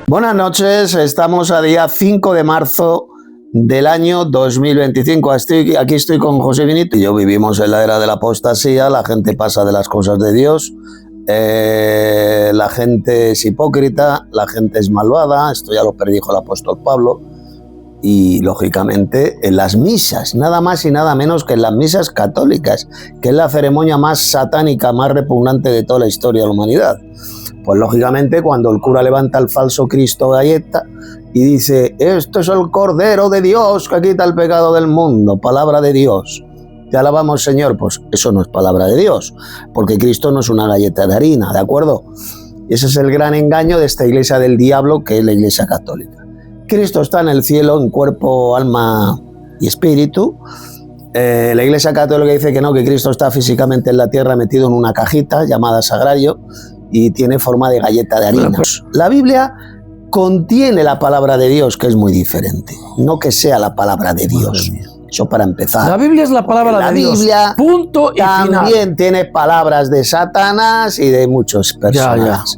Buenas noches, estamos a día 5 de marzo del año 2025. Aquí estoy con José Benito. Yo vivimos en la era de la apostasía, la gente pasa de las cosas de Dios, la gente es hipócrita, la gente es malvada, esto ya lo predijo el apóstol Pablo, y lógicamente en las misas, nada más y nada menos que en las misas católicas, que es la ceremonia más satánica, más repugnante de toda la historia de la humanidad. Pues lógicamente cuando el cura levanta el falso Cristo galleta y dice: esto es el Cordero de Dios que quita el pecado del mundo, palabra de Dios, te alabamos Señor, pues eso no es palabra de Dios, porque Cristo no es una galleta de harina, ¿de acuerdo? Y ese es el gran engaño de esta iglesia del diablo, que es la iglesia católica. Cristo está en el cielo en cuerpo, alma y espíritu. La iglesia católica dice que no, que Cristo está físicamente en la tierra metido en una cajita llamada sagrario y tiene forma de galleta de harina. La Biblia contiene la palabra de Dios, que es muy diferente, no que sea la palabra de Dios. Eso para empezar. La Biblia es la palabra de Dios. La Biblia punto y también final. Tiene palabras de Satanás y de muchos personajes.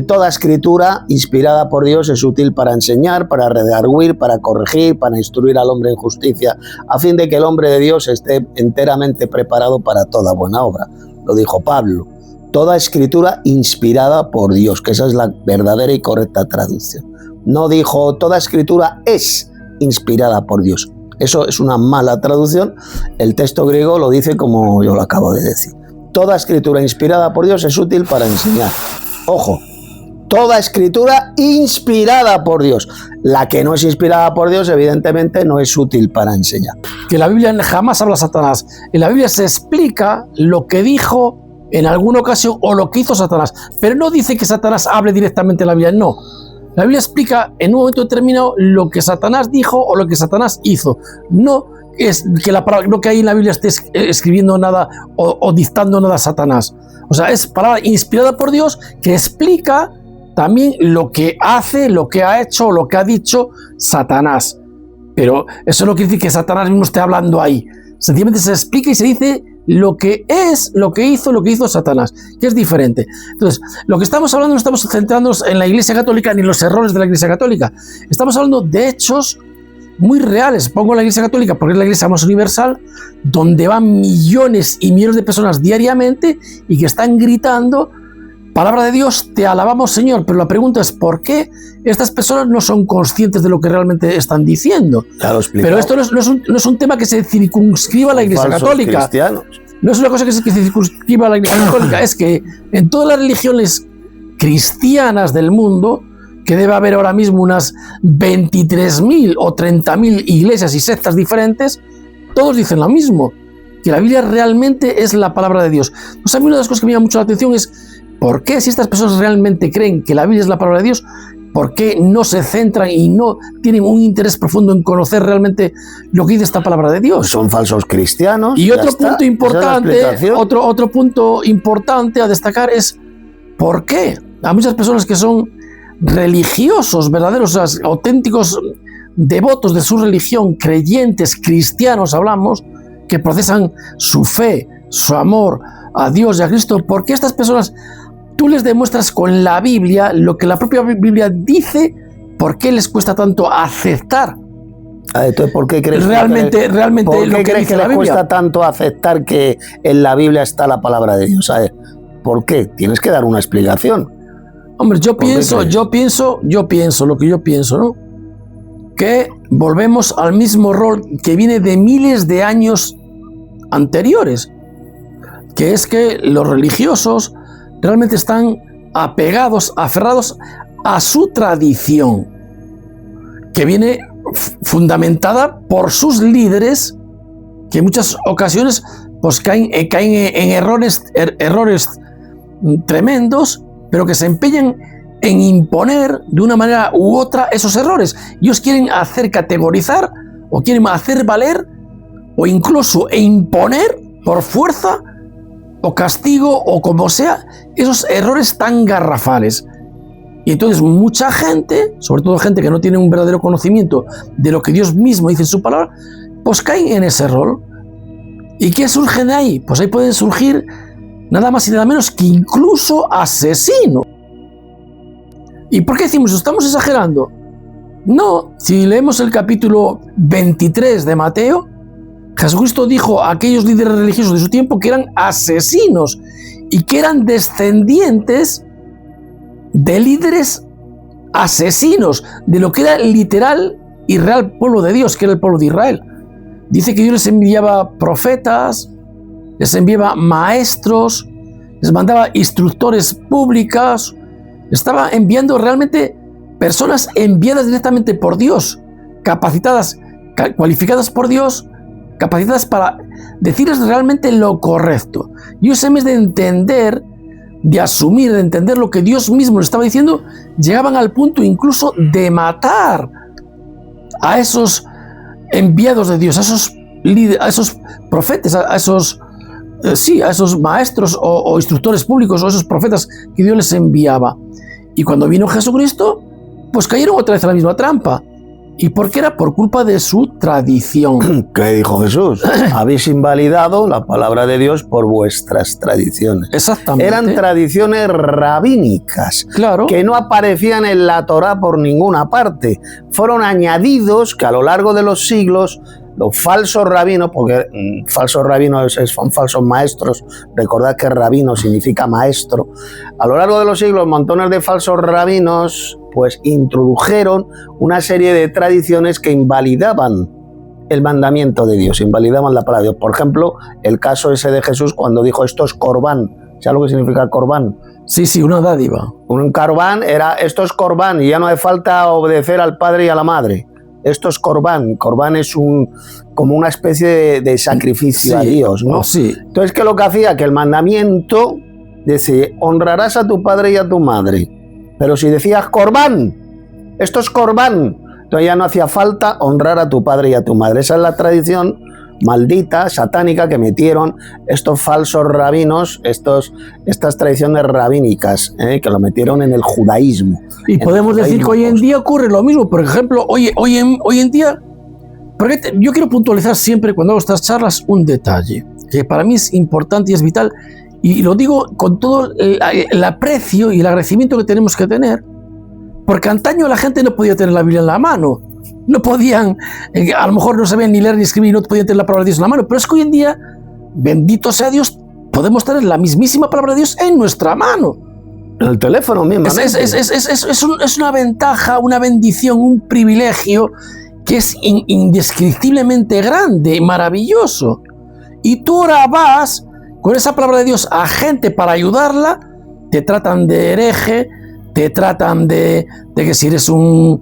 Toda escritura inspirada por Dios es útil para enseñar, para redarguir, para corregir, para instruir al hombre en justicia, a fin de que el hombre de Dios esté enteramente preparado para toda buena obra. Lo dijo Pablo. Toda escritura inspirada por Dios, que esa es la verdadera y correcta traducción. No dijo toda escritura es inspirada por Dios. Eso es una mala traducción. El texto griego lo dice como yo lo acabo de decir. Toda escritura inspirada por Dios es útil para enseñar. Ojo, toda escritura inspirada por Dios. La que no es inspirada por Dios, evidentemente, no es útil para enseñar. Que la Biblia jamás habla de Satanás. En la Biblia se explica lo que dijo en alguna ocasión o lo que hizo Satanás, pero no dice que Satanás hable directamente en la Biblia, no. La Biblia explica en un momento determinado lo que Satanás dijo o lo que Satanás hizo. No es que no que ahí en la Biblia esté escribiendo nada o dictando nada a Satanás. O sea, es palabra inspirada por Dios que explica también lo que hace, lo que ha hecho o lo que ha dicho Satanás. Pero eso no quiere decir que Satanás mismo esté hablando ahí. Sencillamente se explica y se dice lo que es, lo que hizo Satanás, que es diferente. Entonces, lo que estamos hablando no estamos centrándonos en la Iglesia Católica ni en los errores de la Iglesia Católica. Estamos hablando de hechos muy reales. Pongo la Iglesia Católica porque es la iglesia más universal, donde van millones y millones de personas diariamente y que están gritando: palabra de Dios, te alabamos Señor. Pero la pregunta es: ¿por qué estas personas no son conscientes de lo que realmente están diciendo? Pero esto no es un tema que se circunscriba a la Iglesia Católica. Cristianos. No es una cosa que se circunscriba a la Iglesia Católica, es que en todas las religiones cristianas del mundo, que debe haber ahora mismo unas 23.000 o 30.000 iglesias y sectas diferentes, todos dicen lo mismo, que la Biblia realmente es la palabra de Dios. Pues a mí una de las cosas que me llama mucho la atención es: ¿por qué, si estas personas realmente creen que la Biblia es la palabra de Dios, por qué no se centran y no tienen un interés profundo en conocer realmente lo que dice esta palabra de Dios? Son falsos cristianos. Y otro punto importante, otro punto importante a destacar es: ¿por qué a muchas personas que son religiosos, verdaderos, auténticos devotos de su religión, creyentes, cristianos, hablamos, que procesan su fe, su amor a Dios y a Cristo, ¿por qué estas personas tú les demuestras con la Biblia lo que la propia Biblia dice? ¿Por qué les cuesta tanto aceptar? Entonces, ¿por qué crees realmente ¿por lo qué que crees dice que la les Biblia? cuesta tanto aceptar que en la Biblia está la palabra de Dios? ¿Por qué? Tienes que dar una explicación. Hombre, yo pienso, lo que yo pienso, ¿no? Que volvemos al mismo rol que viene de miles de años anteriores, que es que los religiosos realmente están apegados, aferrados a su tradición, que viene fundamentada por sus líderes, que en muchas ocasiones pues caen en errores tremendos, pero que se empeñan en imponer de una manera u otra esos errores. Ellos quieren hacer categorizar o quieren hacer valer o incluso imponer por fuerza o castigo o como sea esos errores tan garrafales. Y entonces mucha gente, sobre todo gente que no tiene un verdadero conocimiento de lo que Dios mismo dice en su palabra, pues caen en ese rol. ¿Y qué surge de ahí? Pues ahí pueden surgir nada más y nada menos que incluso asesinos. ¿Y por qué decimos, estamos exagerando? No, si leemos el capítulo 23 de Mateo, Jesucristo dijo a aquellos líderes religiosos de su tiempo que eran asesinos y que eran descendientes de líderes asesinos, de lo que era literal y real pueblo de Dios, que era el pueblo de Israel. Dice que Dios les enviaba profetas, les enviaba maestros, les mandaba instructores públicos, estaba enviando realmente personas enviadas directamente por Dios, capacitadas, cualificadas por Dios, capacitadas para decirles realmente lo correcto. Y ellos, en vez de entender, de asumir, de entender lo que Dios mismo les estaba diciendo, llegaban al punto incluso de matar a esos enviados de Dios, a esos profetas, a esos maestros o instructores públicos o esos profetas que Dios les enviaba. Y cuando vino Jesucristo, pues cayeron otra vez en la misma trampa. ¿Y por qué era? Por culpa de su tradición. ¿Qué dijo Jesús? Habéis invalidado la palabra de Dios por vuestras tradiciones. Exactamente. Eran tradiciones rabínicas, claro, que no aparecían en la Torá por ninguna parte. Fueron añadidos que a lo largo de los siglos los falsos rabinos, porque falsos rabinos son falsos maestros, recordad que rabino significa maestro, a lo largo de los siglos montones de falsos rabinos pues introdujeron una serie de tradiciones que invalidaban el mandamiento de Dios, invalidaban la palabra de Dios. Por ejemplo, el caso ese de Jesús cuando dijo esto es corbán. ¿Sabes lo que significa corbán? Sí, una dádiva. Un corbán era esto es corbán y ya no hace falta obedecer al padre y a la madre. Esto es corbán. Corbán es como una especie de sacrificio a Dios, ¿no? Sí. Entonces, ¿qué es lo que hacía? Que el mandamiento decía, honrarás a tu padre y a tu madre. Pero si decías corbán, esto es corbán, entonces ya no hacía falta honrar a tu padre y a tu madre. Esa es la tradición maldita, satánica, que metieron estos falsos rabinos, estas tradiciones rabínicas, que lo metieron en el judaísmo. Y podemos decir que hoy en día ocurre lo mismo. Por ejemplo, hoy en día, porque yo quiero puntualizar siempre cuando hago estas charlas un detalle que para mí es importante y es vital, y lo digo con todo el aprecio y el agradecimiento que tenemos que tener, porque antaño la gente no podía tener la Biblia en la mano. No podían, a lo mejor no sabían ni leer ni escribir, no podían tener la palabra de Dios en la mano, pero es que hoy en día, bendito sea Dios, podemos tener la mismísima palabra de Dios en nuestra mano. En el teléfono mismo. Es una ventaja, una bendición, un privilegio que es indescriptiblemente grande, maravilloso. Y tú ahora vas con esa palabra de Dios a gente para ayudarla, te tratan de hereje, te tratan de que si eres un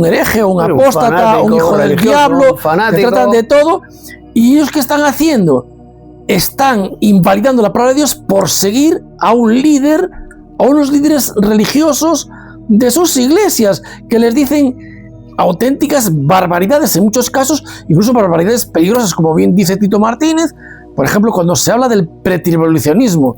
hereje o un apóstata, un hijo del diablo, te tratan de todo. ¿Y ellos qué están haciendo? Están invalidando la palabra de Dios por seguir a un líder, a unos líderes religiosos de sus iglesias, que les dicen auténticas barbaridades, en muchos casos, incluso barbaridades peligrosas, como bien dice Tito Martínez. Por ejemplo, cuando se habla del pretribulacionismo,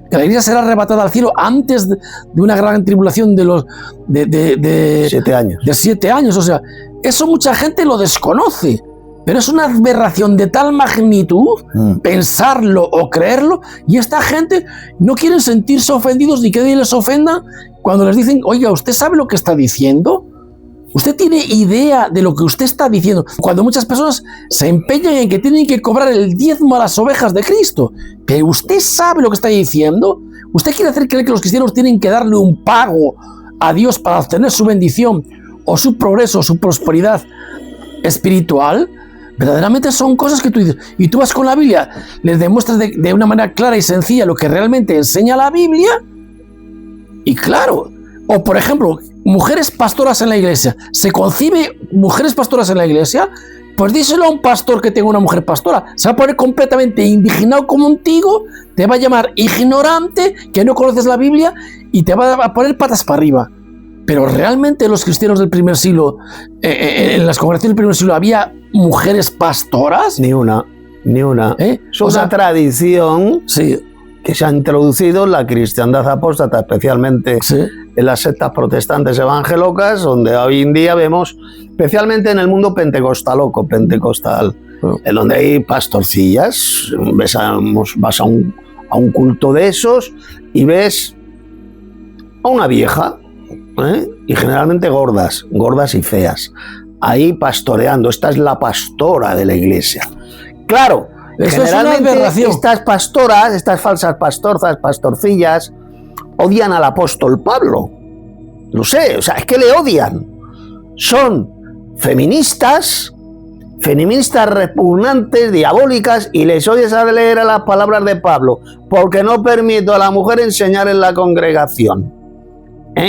que la iglesia será arrebatada al cielo antes de una gran tribulación de 7 años. De 7 años. O sea, eso mucha gente lo desconoce, pero es una aberración de tal magnitud pensarlo o creerlo, y esta gente no quieren sentirse ofendidos ni que nadie les ofenda cuando les dicen, oiga, ¿usted sabe lo que está diciendo? ¿Usted tiene idea de lo que usted está diciendo? Cuando muchas personas se empeñan en que tienen que cobrar el diezmo a las ovejas de Cristo, pero usted sabe lo que está diciendo. ¿Usted quiere hacer creer que los cristianos tienen que darle un pago a Dios para obtener su bendición o su progreso, su prosperidad espiritual? Verdaderamente son cosas que tú dices, y tú vas con la Biblia, les demuestras de una manera clara y sencilla lo que realmente enseña la Biblia, y claro. O por ejemplo, mujeres pastoras en la iglesia. ¿Se concibe mujeres pastoras en la iglesia? Pues díselo a un pastor que tenga una mujer pastora. Se va a poner completamente indignado contigo, te va a llamar ignorante, que no conoces la Biblia, y te va a poner patas para arriba. Pero realmente los cristianos del primer siglo, en las congregaciones del primer siglo, ¿había mujeres pastoras? Ni una. Es una tradición. Sí. Que se ha introducido en la cristiandad apóstata, especialmente en las sectas protestantes evangélicas, donde hoy en día vemos, especialmente en el mundo pentecostal, en donde hay pastorcillas. Vas a un culto de esos y ves a una vieja Y generalmente gordas y feas, ahí pastoreando. Esta es la pastora de la iglesia. Claro, eso generalmente estas pastoras, estas falsas pastorzas, pastorcillas, odian al apóstol Pablo. Lo sé, o sea, es que le odian. Son feministas repugnantes, diabólicas, y les oyes a leer a las palabras de Pablo, porque no permito a la mujer enseñar en la congregación.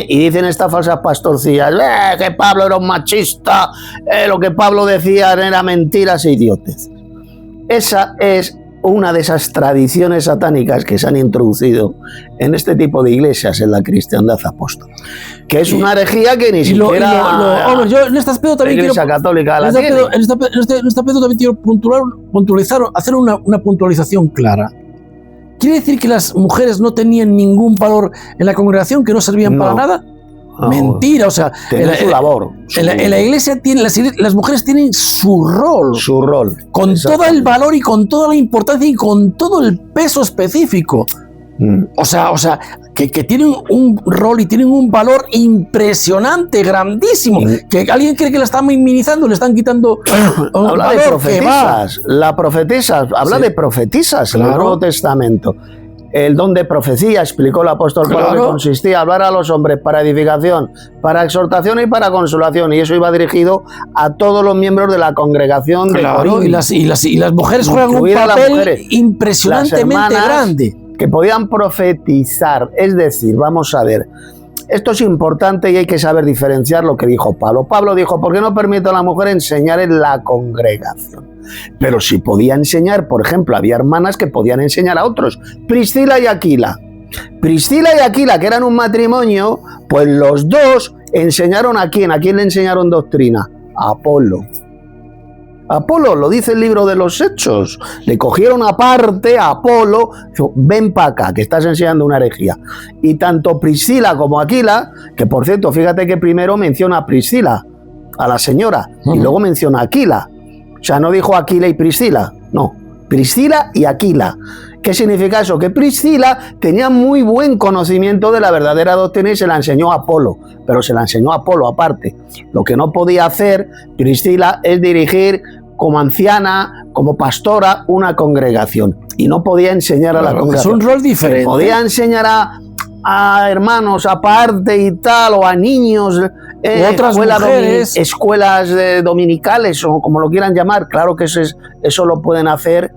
Y dicen estas falsas pastorcillas, que Pablo era un machista, lo que Pablo decía era mentiras e idiotes. Esa es una de esas tradiciones satánicas que se han introducido en este tipo de iglesias en la cristiandad apóstola, que es una herejía que ni siquiera hombre, yo en este aspecto también la Iglesia Católica la tiene. En este aspecto también quiero puntualizar, hacer una puntualización clara. ¿Quiere decir que las mujeres no tenían ningún valor en la congregación, que no servían para nada? No. Mentira, o sea, su labor. En la iglesia las mujeres tienen su rol. Su rol. Con todo el valor y con toda la importancia y con todo el peso específico. O sea, que tienen un rol y tienen un valor impresionante, grandísimo. Que alguien cree que la están minimizando, le están quitando. Habla de profetisas. La profetisa, habla de profetisas en el Nuevo Testamento. El don de profecía, explicó el apóstol Pablo, que consistía en hablar a los hombres para edificación, para exhortación y para consolación, y eso iba dirigido a todos los miembros de la congregación de Corinto. Y las mujeres juegan un papel impresionantemente grande. Que podían profetizar, es decir, vamos a ver, esto es importante y hay que saber diferenciar lo que dijo Pablo. Pablo dijo, ¿por qué no permito a la mujer enseñar en la congregación? Pero si podía enseñar, por ejemplo, había hermanas que podían enseñar a otros. Priscila y Aquila, que eran un matrimonio, pues los dos enseñaron ¿a quién? ¿A quién le enseñaron doctrina? A Apolo. Apolo, lo dice el libro de los Hechos. Le cogieron aparte a Apolo, ven para acá, que estás enseñando una herejía. Y tanto Priscila como Aquila, que por cierto, fíjate que primero menciona a Priscila, a la señora, y luego menciona a Aquila. O sea, no dijo Aquila y Priscila, no, Priscila y Aquila. ¿Qué significa eso? Que Priscila tenía muy buen conocimiento de la verdadera doctrina y se la enseñó a Apolo, pero se la enseñó a Apolo aparte. Lo que no podía hacer Priscila es dirigir como anciana, como pastora, una congregación. Y no podía enseñar a la congregación. Es un rol diferente. Podía enseñar a hermanos aparte y tal, o a niños, otras mujeres, escuelas dominicales, o como lo quieran llamar. Claro que eso lo pueden hacer.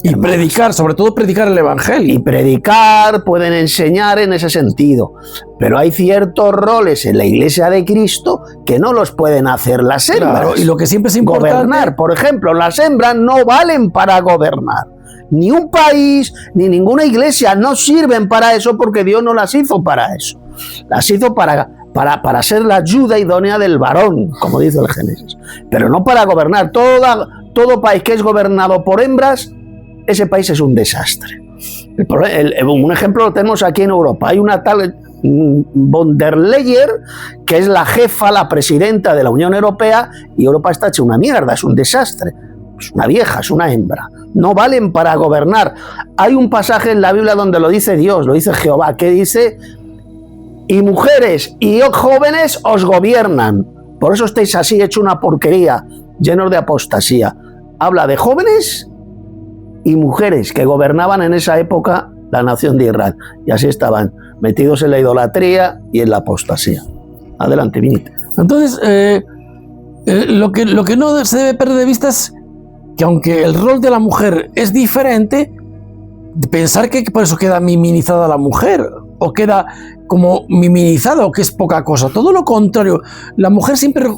Y predicar, sobre todo predicar el evangelio. Y predicar, pueden enseñar en ese sentido. Pero hay ciertos roles en la Iglesia de Cristo que no los pueden hacer las hembras. Claro, y lo que siempre es importante... Gobernar, por ejemplo, las hembras no valen para gobernar. Ni un país, ni ninguna iglesia no sirven para eso, porque Dios no las hizo para eso. Las hizo para ser la ayuda idónea del varón, como dice el Génesis. Pero no para gobernar. Todo país que es gobernado por hembras, ese país es un desastre. Un ejemplo lo tenemos aquí en Europa. Hay una tal von der Leyen, que es la jefa, la presidenta de la Unión Europea, y Europa está hecha una mierda, es un desastre. Es una vieja, es una hembra. No valen para gobernar. Hay un pasaje en la Biblia donde lo dice Dios, lo dice Jehová, que dice: y mujeres y jóvenes os gobiernan. Por eso estáis así, hecho una porquería, llenos de apostasía. Habla de jóvenes y mujeres que gobernaban en esa época la nación de Israel. Y así estaban, metidos en la idolatría y en la apostasía. Adelante, Vinite. Entonces, lo que no se debe perder de vista es que, aunque el rol de la mujer es diferente, pensar que por eso queda minimizada la mujer, o queda como minimizada, o que es poca cosa. Todo lo contrario, la mujer siempre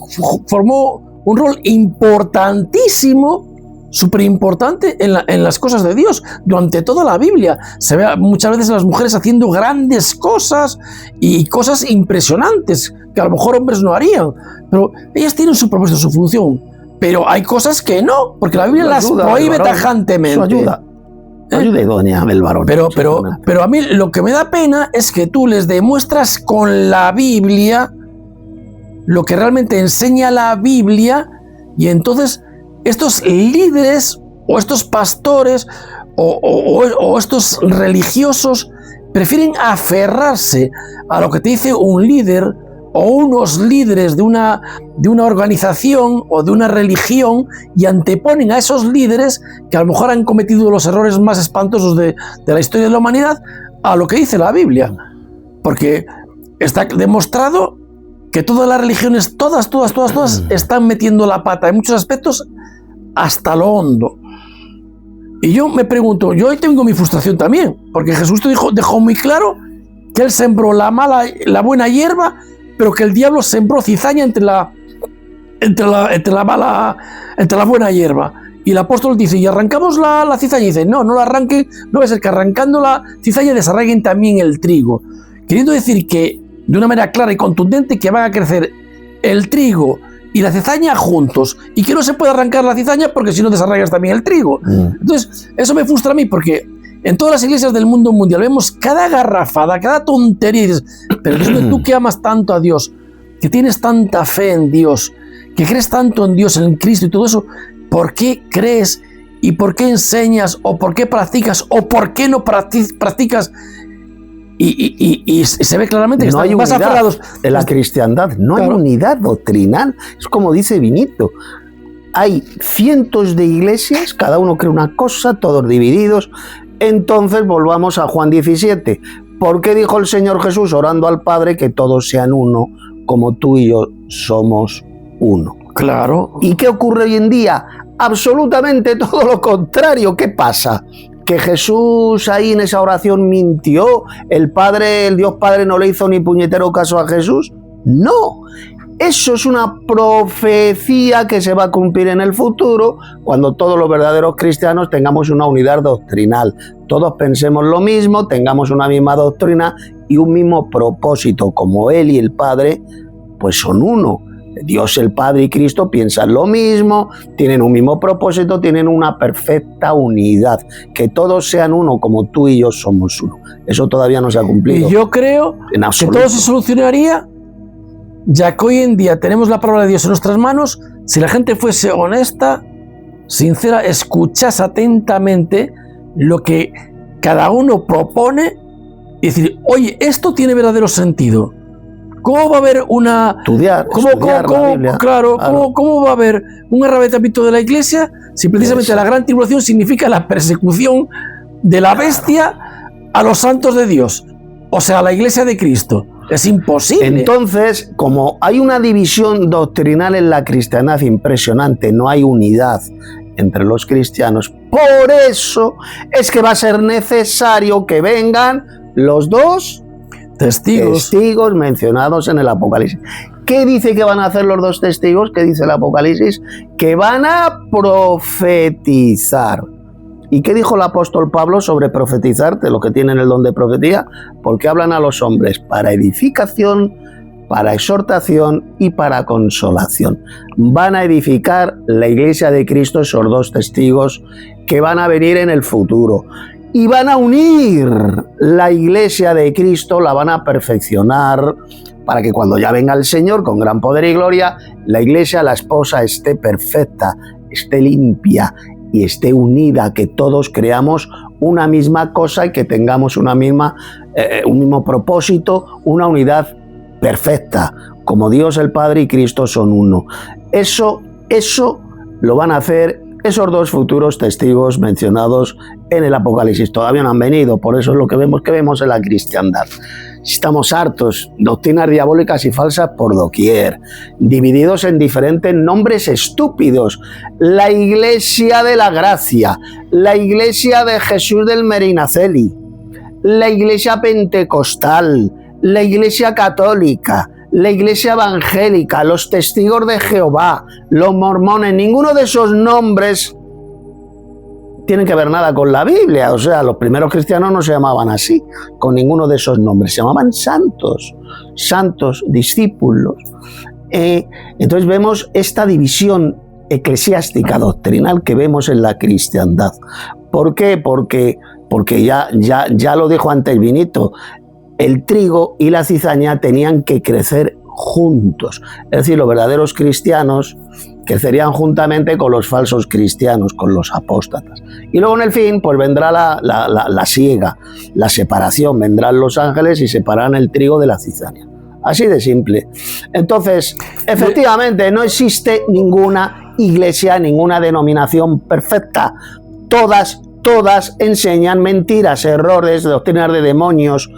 formó un rol importantísimo, súper importante en las cosas de Dios. Durante toda la Biblia se ve muchas veces a las mujeres haciendo grandes cosas y cosas impresionantes que a lo mejor hombres no harían, pero ellas tienen su propósito, su función. Pero hay cosas que no, porque la Biblia las prohíbe tajantemente. Su ayuda idónea del varón. Pero a mí lo que me da pena es que tú les demuestras con la Biblia lo que realmente enseña la Biblia, y entonces estos líderes o estos pastores o estos religiosos prefieren aferrarse a lo que te dice un líder o unos líderes de una organización o de una religión y anteponen a esos líderes que a lo mejor han cometido los errores más espantosos de la historia de la humanidad a lo que dice la Biblia. Porque está demostrado que todas las religiones, todas están metiendo la pata en muchos aspectos hasta lo hondo. Y yo me pregunto, yo hoy tengo mi frustración también, porque Jesús dejó muy claro que él sembró la buena hierba, pero que el diablo sembró cizaña entre la buena hierba. Y el apóstol dice, ¿y arrancamos la cizaña? Y dice, no la arranquen, no va a ser que arrancando la cizaña desarraiguen también el trigo. Queriendo decir que, de una manera clara y contundente, que van a crecer el trigo y la cizaña juntos, y que no se puede arrancar la cizaña porque si no desarraigas también el trigo. Entonces, eso me frustra a mí, porque en todas las iglesias del mundo mundial vemos cada garrafada, cada tontería, y dices, pero Dios mío, tú que amas tanto a Dios, que tienes tanta fe en Dios, que crees tanto en Dios, en Cristo y todo eso, ¿por qué crees y por qué enseñas o por qué practicas o por qué no practicas? Y se ve claramente que no están más aferrados. En la cristiandad no hay unidad doctrinal. Es como dice Vinito. Hay cientos de iglesias, cada uno cree una cosa, todos divididos. Entonces volvamos a Juan 17. ¿Por qué dijo el Señor Jesús orando al Padre que todos sean uno, como tú y yo somos uno? Claro. ¿Y qué ocurre hoy en día? Absolutamente todo lo contrario. ¿Qué pasa? Que Jesús ahí en esa oración mintió, el Dios Padre no le hizo ni puñetero caso a Jesús. No, eso es una profecía que se va a cumplir en el futuro cuando todos los verdaderos cristianos tengamos una unidad doctrinal. Todos pensemos lo mismo, tengamos una misma doctrina y un mismo propósito, como Él y el Padre pues son uno. Dios, el Padre y Cristo piensan lo mismo, tienen un mismo propósito, tienen una perfecta unidad. Que todos sean uno como tú y yo somos uno. Eso todavía no se ha cumplido. Y yo creo que todo se solucionaría, ya que hoy en día tenemos la palabra de Dios en nuestras manos, si la gente fuese honesta, sincera, escuchase atentamente lo que cada uno propone y decir, oye, esto tiene verdadero sentido. ¿Cómo va a haber una... Estudiar la Biblia. Claro. ¿Cómo va a haber un arrebatamiento de la iglesia si precisamente la gran tribulación significa la persecución de la bestia a los santos de Dios? O sea, a la iglesia de Cristo. Es imposible. Entonces, como hay una división doctrinal en la cristiandad impresionante, no hay unidad entre los cristianos, por eso es que va a ser necesario que vengan los dos testigos mencionados en el Apocalipsis. ¿Qué dice que van a hacer los dos testigos? ¿Qué dice el Apocalipsis? Que van a profetizar. ¿Y qué dijo el apóstol Pablo sobre profetizar, de los que tienen el don de profecía? Porque hablan a los hombres para edificación, para exhortación y para consolación. Van a edificar la iglesia de Cristo, esos dos testigos que van a venir en el futuro. Y van a unir la iglesia de Cristo, la van a perfeccionar para que cuando ya venga el Señor con gran poder y gloria, la iglesia, la esposa, esté perfecta, esté limpia y esté unida, que todos creamos una misma cosa y que tengamos un mismo propósito, una unidad perfecta, como Dios el Padre y Cristo son uno. Eso lo van a hacer esos dos futuros testigos mencionados en el Apocalipsis. Todavía no han venido, por eso es lo que vemos en la cristiandad. Estamos hartos, doctrinas diabólicas y falsas por doquier, divididos en diferentes nombres estúpidos. La Iglesia de la Gracia, la Iglesia de Jesús del Medinaceli, la Iglesia Pentecostal, la Iglesia Católica, la Iglesia Evangélica, los Testigos de Jehová, los mormones. Ninguno de esos nombres tienen que ver nada con la Biblia. O sea, los primeros cristianos no se llamaban así, con ninguno de esos nombres. Se llamaban santos, discípulos. Entonces vemos esta división eclesiástica doctrinal que vemos en la cristiandad. ¿Por qué? Porque ya lo dijo antes Vinito, el trigo y la cizaña tenían que crecer juntos. Es decir, los verdaderos cristianos crecerían juntamente con los falsos cristianos, con los apóstatas. Y luego en el fin, pues vendrá la siega, la separación. Vendrán los ángeles y separarán el trigo de la cizaña. así de simple. Entonces, efectivamente, no existe ninguna iglesia, ninguna denominación perfecta. Todas enseñan mentiras, errores, doctrinas de demonios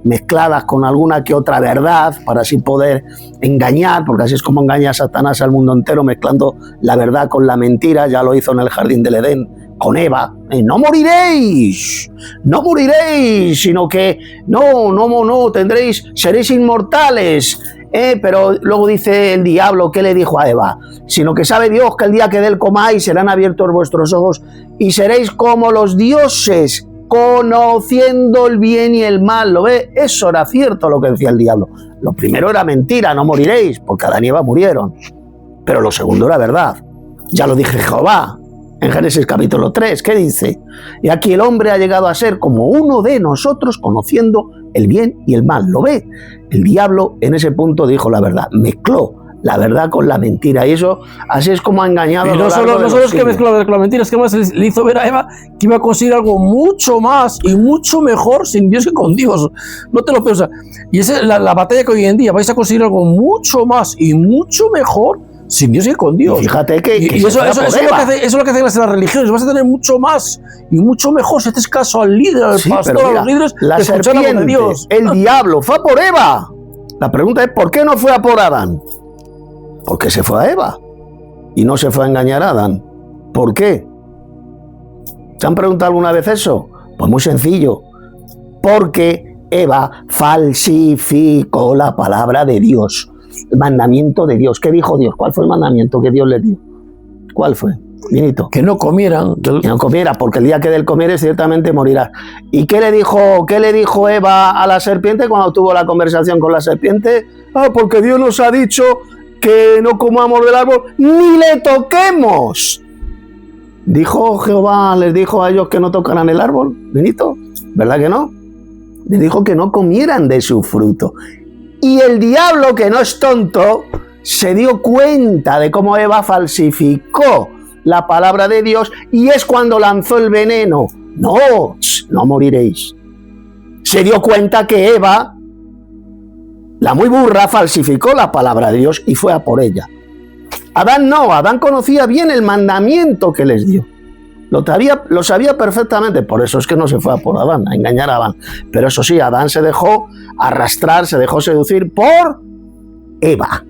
mezcladas con alguna que otra verdad para así poder engañar, porque así es como engaña a Satanás al mundo entero, mezclando la verdad con la mentira. Ya lo hizo en el jardín del Edén con Eva. No moriréis, sino que no tendréis, seréis inmortales. Pero luego dice el diablo, ¿qué le dijo a Eva? Sino que sabe Dios que el día que de él comáis serán abiertos vuestros ojos y seréis como los dioses, conociendo el bien y el mal. ¿Lo ve? Eso era cierto lo que decía el diablo. Lo primero era mentira, no moriréis, porque Adán y Eva murieron. Pero lo segundo era verdad. Ya lo dije Jehová en Génesis capítulo 3, ¿qué dice? Y aquí el hombre ha llegado a ser como uno de nosotros, conociendo el bien y el mal. ¿Lo ve? El diablo en ese punto dijo la verdad, mezcló la verdad con la mentira, y eso así es como ha engañado. Y no solo es que mezcló la verdad con la mentira, es que además le hizo ver a Eva que iba a conseguir algo mucho más y mucho mejor sin Dios que con Dios. No te lo piensas. Y esa es la batalla que hoy en día vais a conseguir algo mucho más y mucho mejor sin Dios y con Dios. Y fíjate que eso es lo que hacen las religiones. Vas a tener mucho más y mucho mejor si haces caso al líder, al pastor, a los líderes. La serpiente, Dios. El diablo fue a por Eva. La pregunta es, ¿por qué no fue a por Adán? Porque se fue a Eva y no se fue a engañar a Adán. ¿Por qué? ¿Se han preguntado alguna vez eso? Pues muy sencillo. Porque Eva falsificó la palabra de Dios. El mandamiento de Dios. ¿Qué dijo Dios? ¿Cuál fue el mandamiento que Dios le dio? ¿Cuál fue? Vinito. Que no comieran. Que no comiera, porque el día que de él comieres ciertamente morirás. ¿Y qué le dijo Eva a la serpiente cuando tuvo la conversación con la serpiente? Porque Dios nos ha dicho que no comamos del árbol ni le toquemos. Dijo Jehová, les dijo a ellos que no tocaran el árbol, Vinito, ¿verdad que no? Les dijo que no comieran de su fruto. Y el diablo, que no es tonto, se dio cuenta de cómo Eva falsificó la palabra de Dios, y es cuando lanzó el veneno. No moriréis. Se dio cuenta que Eva, la muy burra, falsificó la palabra de Dios y fue a por ella. Adán no, Adán conocía bien el mandamiento que les dio. Lo sabía perfectamente, por eso es que no se fue a por Adán, a engañar a Adán. Pero eso sí, Adán se dejó arrastrar, se dejó seducir por Eva.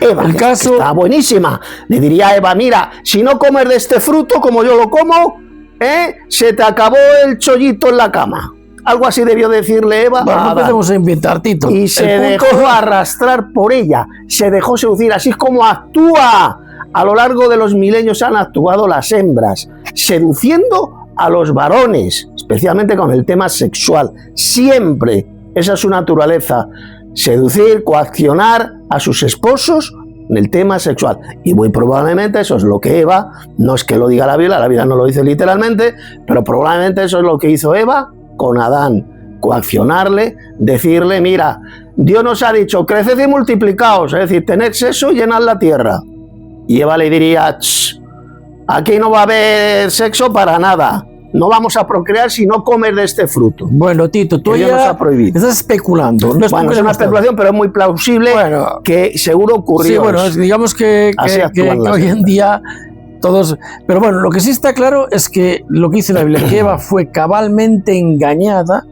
Eva, el caso está buenísima. Le diría a Eva, mira, si no comes de este fruto como yo lo como, se te acabó el chollito en la cama. Algo así debió decirle Eva. Bueno, no empecemos a inventar, Tito. Y se dejó arrastrar por ella, se dejó seducir. Así es como actúa. A lo largo de los milenios han actuado las hembras, seduciendo a los varones, especialmente con el tema sexual. Siempre, esa es su naturaleza, seducir, coaccionar a sus esposos en el tema sexual. Y muy probablemente eso es lo que Eva, no es que lo diga la Biblia no lo dice literalmente, pero probablemente eso es lo que hizo Eva con Adán, coaccionarle, decirle, mira, Dios nos ha dicho, creced y multiplicaos, es decir, tened sexo y llenad la tierra. Y Eva le diría, aquí no va a haber sexo para nada, no vamos a procrear si no comes de este fruto. Bueno, Tito, tú ya estás especulando. No es una especulación, pero es muy plausible, que seguro ocurrió. Sí, bueno, digamos que hoy en día todos... Pero bueno, lo que sí está claro es que lo que dice la Biblia, que Eva fue cabalmente engañada,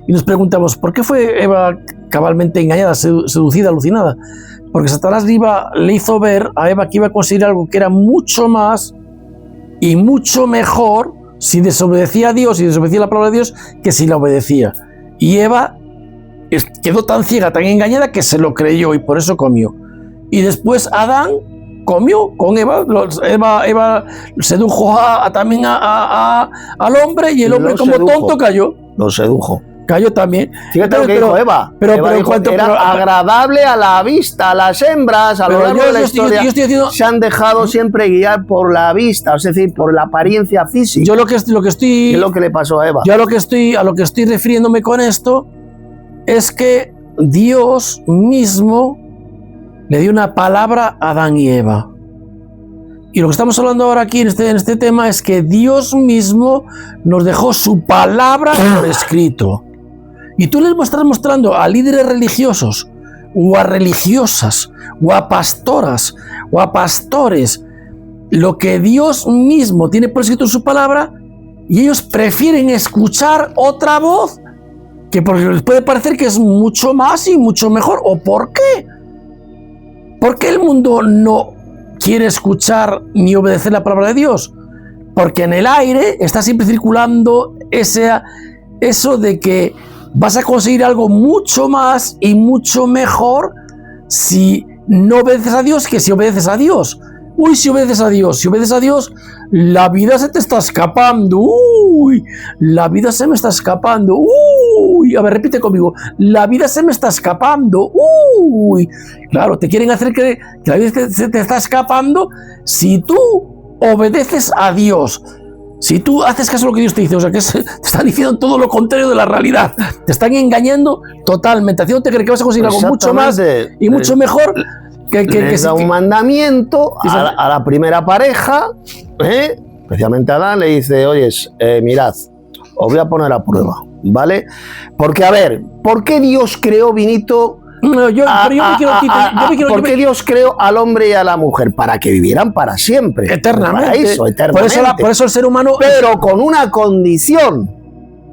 y nos preguntamos, ¿por qué fue Eva cabalmente engañada, seducida, alucinada? Porque Satanás le hizo ver a Eva que iba a conseguir algo que era mucho más y mucho mejor si desobedecía a Dios y desobedecía la palabra de Dios que si la obedecía. Y Eva quedó tan ciega, tan engañada que se lo creyó y por eso comió. Y después Adán comió con Eva. Eva sedujo también al hombre, y el hombre como tonto cayó. Lo sedujo. Cayó también. Fíjate lo que dijo Eva. Eva dijo, era agradable a la vista. A las hembras a lo largo de la historia se han dejado siempre guiar por la vista, es decir, por la apariencia física. Yo lo que estoy ¿qué es lo que le pasó a Eva? Yo a lo que estoy refiriéndome con esto es que Dios mismo le dio una palabra a Adán y Eva. Y lo que estamos hablando ahora aquí en este tema es que Dios mismo nos dejó su palabra por escrito. Y tú les estás mostrando a líderes religiosos o a religiosas, o a pastoras, o a pastores, lo que Dios mismo tiene por escrito en su palabra, y ellos prefieren escuchar otra voz que porque les puede parecer que es mucho más y mucho mejor. ¿O por qué? ¿Por qué el mundo no quiere escuchar ni obedecer la palabra de Dios? Porque en el aire está siempre circulando eso de que vas a conseguir algo mucho más y mucho mejor si no obedeces a Dios que si obedeces a Dios. Uy, si obedeces a Dios, la vida se te está escapando. Uy, la vida se me está escapando. Uy, a ver, repite conmigo. La vida se me está escapando. Uy, claro, te quieren hacer que la vida se te está escapando si tú obedeces a Dios. Si tú haces caso a lo que Dios te dice, o sea, que te están diciendo todo lo contrario de la realidad. Te están engañando totalmente, haciéndote creer que vas a conseguir algo mucho más y mucho mejor. Que da un mandamiento a la primera pareja, especialmente a Adán, le dice, oye, mirad, os voy a poner a prueba, ¿vale? Porque, a ver, ¿por qué Dios creó, Vinito? ¿Por qué Dios creó al hombre y a la mujer? Para que vivieran para siempre. Eternamente. Eternamente. Por eso el ser humano... Pero con una condición,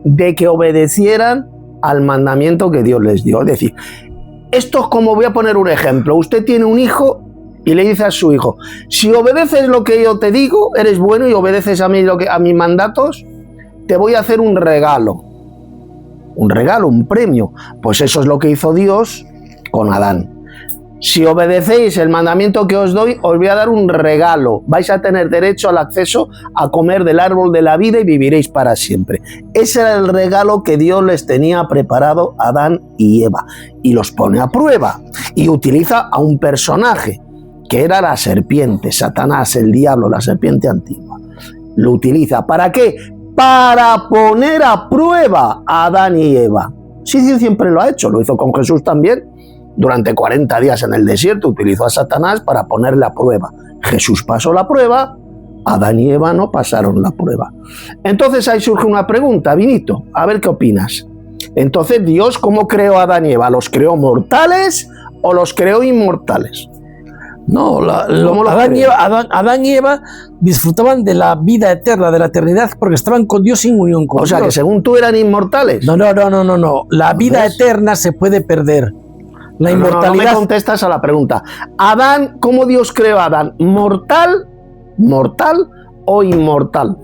de que obedecieran al mandamiento que Dios les dio. Es decir, esto es como, voy a poner un ejemplo. Usted tiene un hijo y le dice a su hijo, si obedeces lo que yo te digo, eres bueno y obedeces a mis mandatos, te voy a hacer un regalo. Un regalo, un premio. Pues eso es lo que hizo Dios con Adán. Si obedecéis el mandamiento que os doy, os voy a dar un regalo. Vais a tener derecho al acceso a comer del árbol de la vida y viviréis para siempre. Ese era el regalo que Dios les tenía preparado a Adán y Eva. Y los pone a prueba. Y utiliza a un personaje, que era la serpiente, Satanás, el diablo, la serpiente antigua. Lo utiliza. ¿Para qué? Para poner a prueba a Adán y Eva. Sí, Dios siempre lo ha hecho. Lo hizo con Jesús también. Durante 40 días en el desierto utilizó a Satanás para ponerle a prueba. Jesús pasó la prueba, Adán y Eva no pasaron la prueba. Entonces ahí surge una pregunta, Vinito, a ver qué opinas. Entonces, Dios, ¿cómo creó a Adán y Eva? ¿Los creó mortales o los creó inmortales? No, Adán y Eva disfrutaban de la vida eterna, de la eternidad, porque estaban con Dios sin unión con Dios. O sea, que según tú eran inmortales. No. La vida eterna se puede perder. La inmortalidad. No me contestas a la pregunta. Adán, ¿cómo Dios creó a Adán? ¿Mortal o inmortal?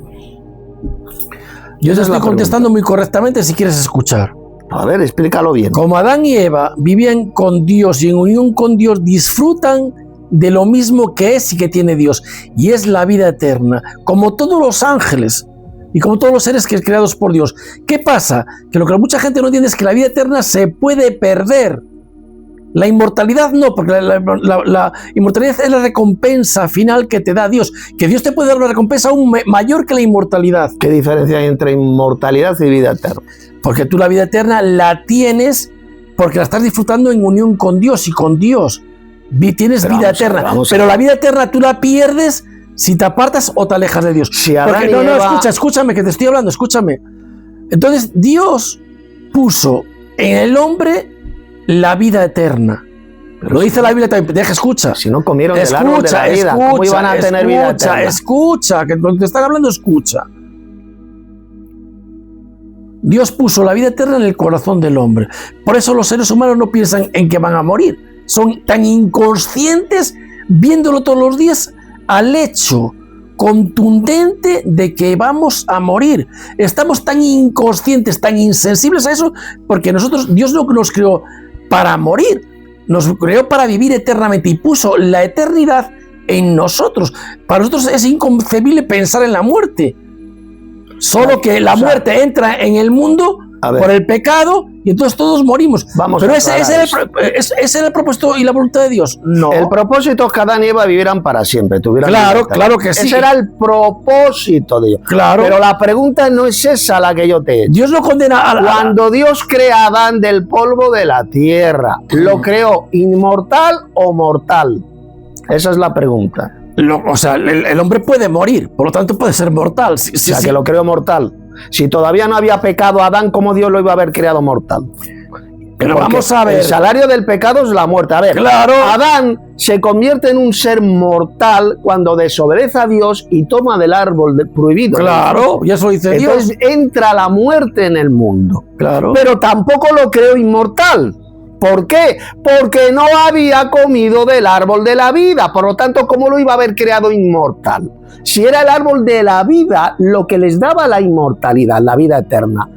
Yo te estoy contestando muy correctamente si quieres escuchar. A ver, explícalo bien. Como Adán y Eva vivían con Dios y en unión con Dios, disfrutan de lo mismo que es y que tiene Dios, y es la vida eterna, como todos los ángeles y como todos los seres creados por Dios. ¿Qué pasa? Que lo que mucha gente no entiende es que la vida eterna se puede perder. La inmortalidad no, porque la inmortalidad es la recompensa final que te da Dios, que Dios te puede dar una recompensa aún mayor que la inmortalidad. ¿Qué diferencia hay entre inmortalidad y vida eterna? Porque tú la vida eterna la tienes porque la estás disfrutando en unión con Dios y con Dios. Tienes vida eterna, pero la vida eterna tú la pierdes si te apartas o te alejas de Dios. Si Adán porque, escúchame, que te estoy hablando, escúchame. Entonces Dios puso en el hombre la vida eterna. Pero lo dice la Biblia también. Deja, escucha. Si no comieron del árbol de la vida, ¿cómo iban a tener vida eterna? Escucha, que cuando te están hablando, escucha. Dios puso la vida eterna en el corazón del hombre. Por eso los seres humanos no piensan en que van a morir. Son tan inconscientes, viéndolo todos los días, al hecho contundente de que vamos a morir. Estamos tan inconscientes, tan insensibles a eso, porque Dios no nos creó para morir, nos creó para vivir eternamente y puso la eternidad en nosotros. Para nosotros es inconcebible pensar en la muerte. Solo que la muerte entra en el mundo por el pecado y entonces todos morimos. Pero ese era el propósito y la voluntad de Dios. No. El propósito es que Adán y Eva vivieran para siempre. Claro que sí. Ese era el propósito de Dios. Claro. Pero la pregunta no es esa la que yo te he hecho. Dios no condena Cuando Dios crea a Adán del polvo de la tierra, ¿lo creó inmortal o mortal? Esa es la pregunta. El hombre puede morir, por lo tanto puede ser mortal. Que lo creó mortal. Si todavía no había pecado Adán, ¿cómo Dios lo iba a haber creado mortal? Pero Porque vamos a ver. el salario del pecado es la muerte. A ver, Claro. Adán se convierte en un ser mortal cuando desobedece a Dios y toma del árbol prohibido. Claro, y eso dice Entonces Dios. entra la muerte en el mundo. Claro. Pero tampoco lo creó inmortal. ¿Por qué? Porque no había comido del árbol de la vida. Por lo tanto, ¿cómo lo iba a haber creado inmortal? Si era el árbol de la vida lo que les daba la inmortalidad, la vida eterna.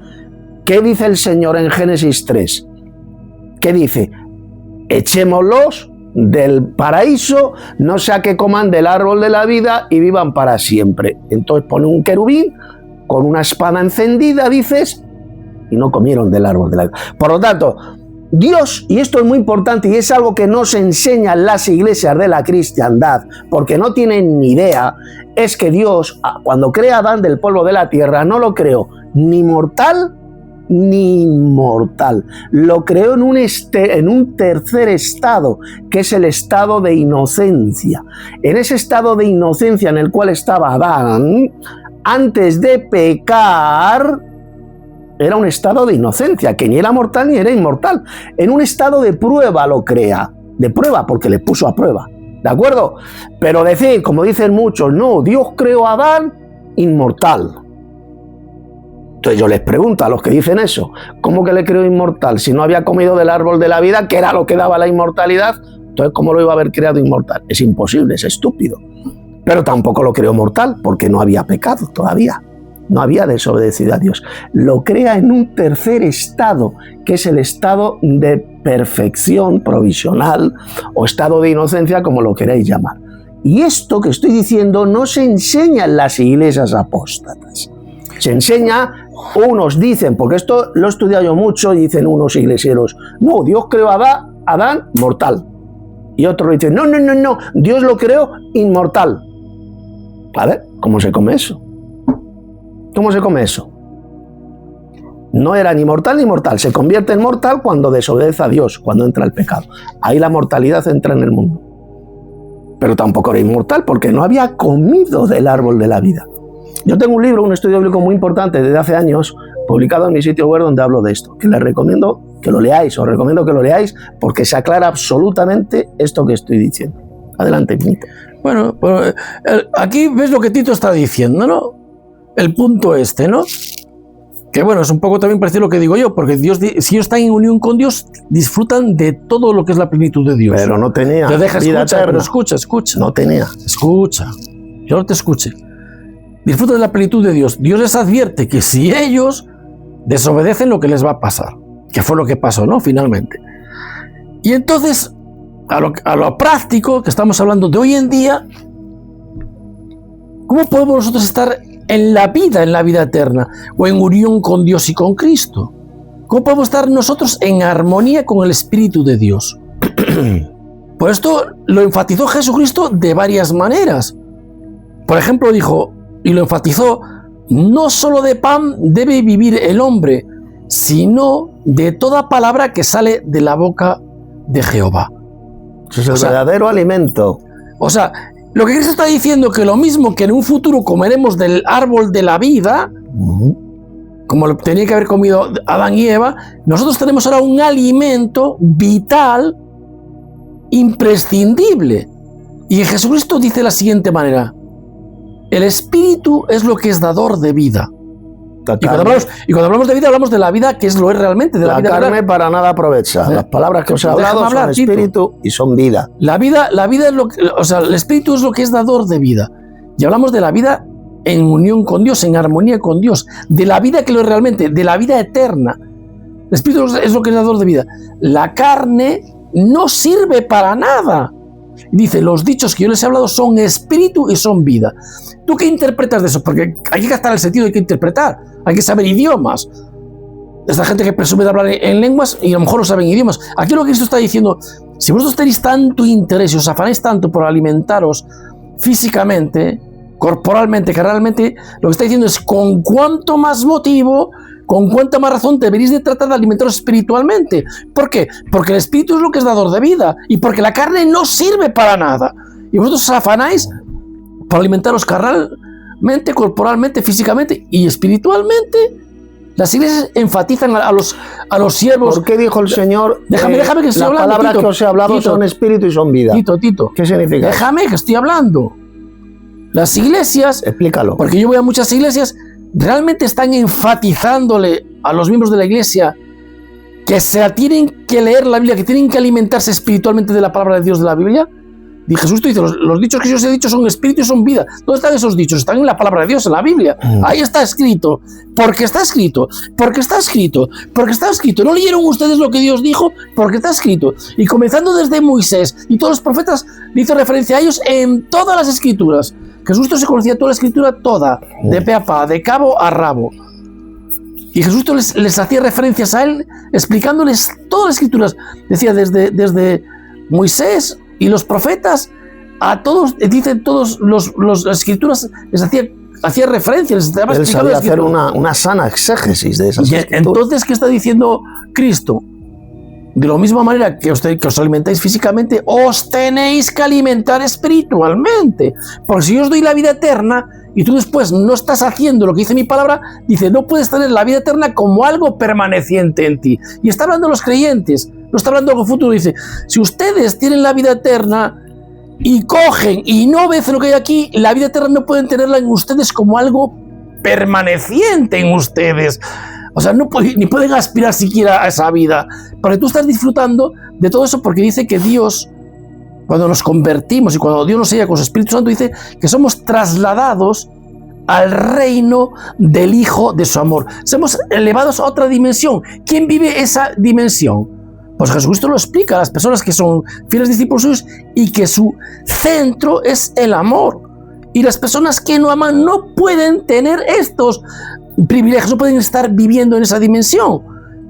¿Qué dice el Señor en Génesis 3? ¿Qué dice? Echémoslos del paraíso, no sea que coman del árbol de la vida y vivan para siempre. Entonces pone un querubín con una espada encendida, dices, y no comieron del árbol de la vida. Por lo tanto, Dios, y esto es muy importante y es algo que no se enseña en las iglesias de la cristiandad, porque no tienen ni idea, es que Dios, cuando crea a Adán del polvo de la tierra, no lo creó ni mortal ni inmortal. Lo creó en un tercer estado, que es el estado de inocencia. En ese estado de inocencia en el cual estaba Adán, antes de pecar, era un estado de inocencia, que ni era mortal ni era inmortal. En un estado de prueba lo crea. De prueba, porque le puso a prueba. ¿De acuerdo? Pero decir, como dicen muchos, no, Dios creó a Adán inmortal. Entonces yo les pregunto a los que dicen eso, ¿cómo que le creó inmortal? Si no había comido del árbol de la vida, que era lo que daba la inmortalidad, entonces ¿cómo lo iba a haber creado inmortal? Es imposible, es estúpido. Pero tampoco lo creó mortal, porque no había pecado todavía. No había desobedecido a Dios. Lo crea en un tercer estado, que es el estado de perfección provisional o estado de inocencia, como lo queráis llamar. Y esto que estoy diciendo no se enseña en las iglesias apóstatas. Se enseña, unos dicen, porque esto lo he estudiado yo mucho, y dicen unos iglesieros, no, Dios creó a Adán mortal. Y otros dicen, no, Dios lo creó inmortal. ¿Vale? ¿Cómo se come eso? ¿Cómo se come eso? No era ni mortal ni mortal. Se convierte en mortal cuando desobedece a Dios, cuando entra el pecado. Ahí la mortalidad entra en el mundo. Pero tampoco era inmortal porque no había comido del árbol de la vida. Yo tengo un libro, un estudio bíblico muy importante desde hace años, publicado en mi sitio web donde hablo de esto, que les recomiendo que lo leáis, os recomiendo que lo leáis porque se aclara absolutamente esto que estoy diciendo. Adelante, Benito. Bueno, pues, aquí ves lo que Tito está diciendo, ¿no? El punto este, ¿no? Que bueno, es un poco también parecido a lo que digo yo, porque Dios, si ellos están en unión con Dios, disfrutan de todo lo que es la plenitud de Dios. Pero no tenía te deja vida escuchar, eterna. pero escucha. No tenía. Escucha. Yo no te escuche. Disfrutan de la plenitud de Dios. Dios les advierte que si ellos desobedecen, lo que les va a pasar. Que fue lo que pasó, ¿no? Finalmente. Y entonces, a lo práctico, que estamos hablando de hoy en día, ¿cómo podemos nosotros estar en la vida eterna, o en unión con Dios y con Cristo? ¿Cómo podemos estar nosotros en armonía con el Espíritu de Dios? Por esto lo enfatizó Jesucristo de varias maneras. Por ejemplo, dijo, y lo enfatizó, no solo de pan debe vivir el hombre, sino de toda palabra que sale de la boca de Jehová. Eso es el verdadero alimento. O sea, lo que Cristo está diciendo, que lo mismo que en un futuro comeremos del árbol de la vida, como lo tenía que haber comido Adán y Eva, nosotros tenemos ahora un alimento vital, imprescindible. Y Jesucristo dice de la siguiente manera: el Espíritu es lo que es dador de vida. Y cuando hablamos de vida, hablamos de la vida que es lo es realmente. De la vida carne real. para nada aprovecha. Las palabras que os he hablado son espíritu y son vida. La vida es lo que, o sea, el Espíritu es lo que es dador de vida. Y hablamos de la vida en unión con Dios, en armonía con Dios, de la vida que lo es realmente, de la vida eterna. El Espíritu es lo que es dador de vida. La carne no sirve para nada. Dice, los dichos que yo les he hablado son espíritu y son vida. ¿Tú qué interpretas de eso? Porque hay que gastar el sentido, hay que interpretar, hay que saber idiomas. Esta gente que presume de hablar en lenguas y a lo mejor no saben idiomas. Aquí lo que Cristo está diciendo, si vosotros tenéis tanto interés y os afanáis tanto por alimentaros físicamente, corporalmente, carnalmente, lo que está diciendo es con cuánto más motivo, con cuánta más razón deberéis de tratar de alimentaros espiritualmente. ¿Por qué? Porque el espíritu es lo que es dador de vida y porque la carne no sirve para nada. Y vosotros os afanáis por alimentaros carnalmente, corporalmente, físicamente y espiritualmente. Las iglesias enfatizan a los siervos. ¿Por qué dijo el Señor? Déjame que estoy hablando. Las palabras Tito, que os he hablado Tito, son espíritu y son vida. Tito. ¿Qué significa? Déjame que estoy hablando. Las iglesias, Explícalo. porque yo voy a muchas iglesias, realmente están enfatizándole a los miembros de la iglesia que se tienen que leer la Biblia, que tienen que alimentarse espiritualmente de la palabra de Dios de la Biblia. Y Jesús te dice, los dichos que yo os he dicho son espíritu y son vida. ¿Dónde están esos dichos? Están en la palabra de Dios, en la Biblia. Ahí está escrito. Porque está escrito. Porque está escrito. Porque está escrito. ¿No leyeron ustedes lo que Dios dijo? Porque está escrito. Y comenzando desde Moisés y todos los profetas, le hizo referencia a ellos en todas las escrituras. Jesús se conocía toda la escritura, toda, de pe a pa, de cabo a rabo. Y Jesús les hacía referencias a él, explicándoles todas las escrituras. Decía desde Moisés y los profetas, a todos, dicen todos las escrituras, les hacía referencia, les estaba explicando. Él sabía hacer una sana exégesis de esas escrituras. Entonces, ¿qué está diciendo Cristo? De la misma manera que os alimentáis físicamente, os tenéis que alimentar espiritualmente. Porque si yo os doy la vida eterna y tú después no estás haciendo lo que dice mi palabra, dice, no puedes tener la vida eterna como algo permaneciente en ti. Y está hablando de los creyentes, no está hablando de algo futuro. Dice, si ustedes tienen la vida eterna y cogen y no obedecen lo que hay aquí, la vida eterna no pueden tenerla en ustedes como algo permaneciente en ustedes. O sea, ni pueden aspirar siquiera a esa vida. Porque tú estás disfrutando de todo eso, porque dice que Dios, cuando nos convertimos y cuando Dios nos sella con su Espíritu Santo, dice que somos trasladados al reino del Hijo de su amor. Somos elevados a otra dimensión. ¿Quién vive esa dimensión? Pues Jesucristo lo explica a las personas que son fieles discípulos suyos y que su centro es el amor. Y las personas que no aman no pueden tener estos privilegios, no pueden estar viviendo en esa dimensión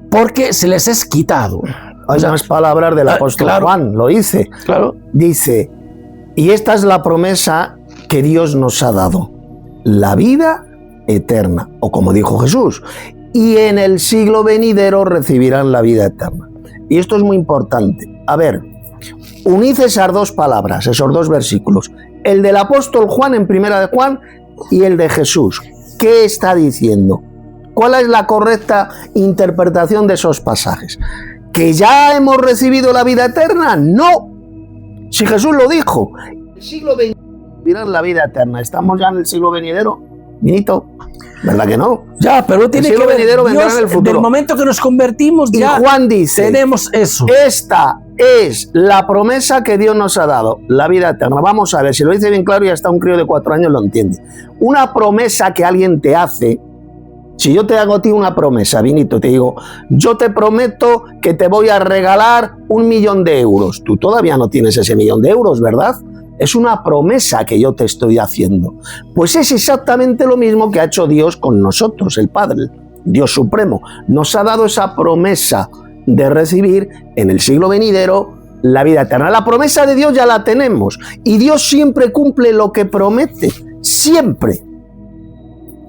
porque se les es quitado. Hay unas palabras del apóstol Juan, lo dice. Claro. Dice, y esta es la promesa que Dios nos ha dado, la vida eterna, o como dijo Jesús, y en el siglo venidero recibirán la vida eterna. Y esto es muy importante. A ver, unid esas dos palabras, esos dos versículos, el del apóstol Juan en Primera de Juan y el de Jesús. ¿Qué está diciendo? ¿Cuál es la correcta interpretación de esos pasajes? ¿Que ya hemos recibido la vida eterna? No. Si Jesús lo dijo, el siglo venidero recibirán la vida eterna. ¿Estamos ya en el siglo venidero, Vinito? ¿Verdad que no? Ya, pero tiene que ver. El siglo venidero vendrá en el futuro. Del momento que nos convertimos, ya Juan dice, tenemos eso. Esta es la promesa que Dios nos ha dado, la vida eterna. Vamos a ver, si lo dice bien claro y hasta un crío de 4 años lo entiende. Una promesa que alguien te hace, si yo te hago a ti una promesa, Vinito, te digo, yo te prometo que te voy a regalar 1 millón de euros. Tú todavía no tienes ese 1 millón de euros, ¿verdad? Es una promesa que yo te estoy haciendo. Pues es exactamente lo mismo que ha hecho Dios con nosotros, el Padre, Dios Supremo. Nos ha dado esa promesa de recibir en el siglo venidero la vida eterna. La promesa de Dios ya la tenemos y Dios siempre cumple lo que promete, siempre.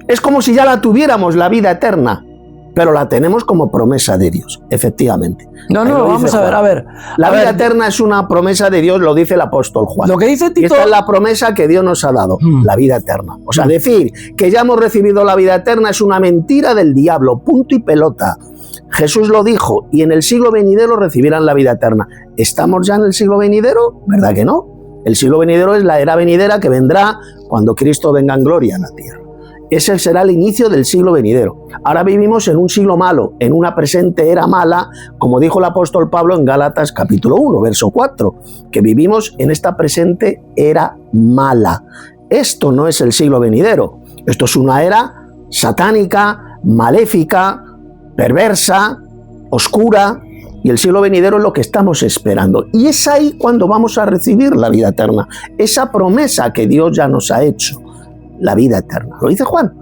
Es como si ya la tuviéramos, la vida eterna, pero la tenemos como promesa de Dios, efectivamente. No, vamos a ver. La vida eterna es una promesa de Dios, lo dice el apóstol Juan. Lo que dice Tito, y esta es la promesa que Dios nos ha dado, la vida eterna. O sea, decir que ya hemos recibido la vida eterna es una mentira del diablo, punto y pelota. Jesús lo dijo, y en el siglo venidero recibirán la vida eterna. ¿Estamos ya en el siglo venidero? ¿Verdad que no? El siglo venidero es la era venidera que vendrá cuando Cristo venga en gloria a la tierra. Ese será el inicio del siglo venidero. Ahora vivimos en un siglo malo, en una presente era mala, como dijo el apóstol Pablo en Gálatas capítulo 1, verso 4, que vivimos en esta presente era mala. Esto no es el siglo venidero. Esto es una era satánica, maléfica, perversa, oscura, y el siglo venidero es lo que estamos esperando. Y es ahí cuando vamos a recibir la vida eterna, esa promesa que Dios ya nos ha hecho, la vida eterna. Lo dice Juan.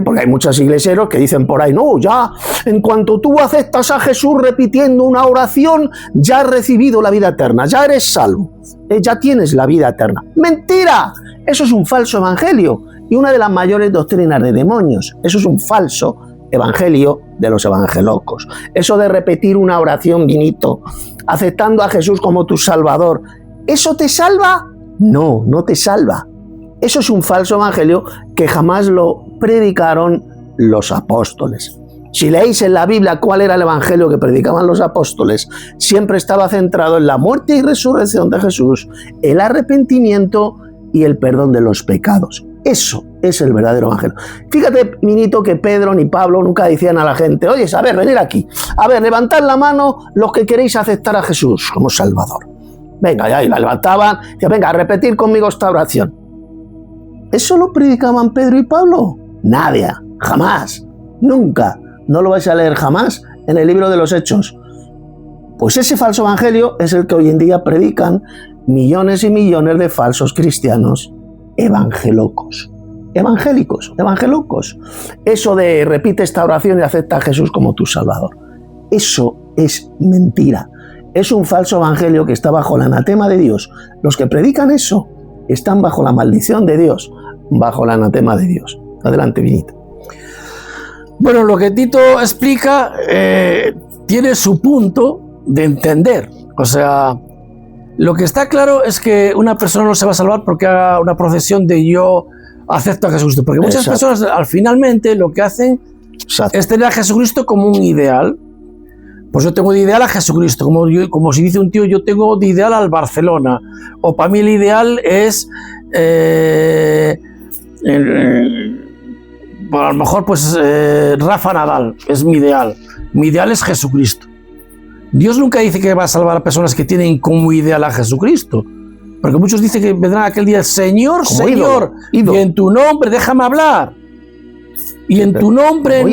Porque hay muchos iglesieros que dicen por ahí, no, ya, en cuanto tú aceptas a Jesús repitiendo una oración, ya has recibido la vida eterna, ya eres salvo, ya tienes la vida eterna. ¡Mentira! Eso es un falso evangelio y una de las mayores doctrinas de demonios. Eso es un falso evangelio de los evangelocos. Eso de repetir una oración, Vinito, aceptando a Jesús como tu salvador, ¿eso te salva? No, no te salva. Eso es un falso evangelio que jamás lo predicaron los apóstoles. Si leéis en la Biblia cuál era el evangelio que predicaban los apóstoles, siempre estaba centrado en la muerte y resurrección de Jesús, el arrepentimiento y el perdón de los pecados. Eso es el verdadero evangelio. Fíjate, Minito, que Pedro ni Pablo nunca decían a la gente: oye, a ver, venid aquí, a ver, levantad la mano los que queréis aceptar a Jesús como Salvador. Venga, ya, y la levantaban, y venga, a repetir conmigo esta oración. ¿Eso lo predicaban Pedro y Pablo? Nadie, jamás, nunca. No lo vais a leer jamás en el libro de los Hechos. Pues ese falso evangelio es el que hoy en día predican millones y millones de falsos cristianos evangélicos. Eso de repite esta oración y acepta a Jesús como tu Salvador. Eso es mentira. Es un falso evangelio que está bajo el anatema de Dios. Los que predican eso están bajo la maldición de Dios, bajo el anatema de Dios. Adelante, Vinito. Bueno, lo que Tito explica tiene su punto de entender. O sea, lo que está claro es que una persona no se va a salvar porque haga una procesión de yo acepto a Jesucristo. Porque muchas personas finalmente lo que hacen es tener a Jesucristo como un ideal. Pues yo tengo de ideal a Jesucristo, como si dice un tío, yo tengo de ideal al Barcelona. O para mí el ideal es... a lo mejor pues Rafa Nadal es mi ideal. Mi ideal es Jesucristo. Dios nunca dice que va a salvar a personas que tienen como ideal a Jesucristo, porque muchos dicen que vendrán aquel día: Señor, como Señor, ídolo. Y en tu nombre déjame hablar, y en tu nombre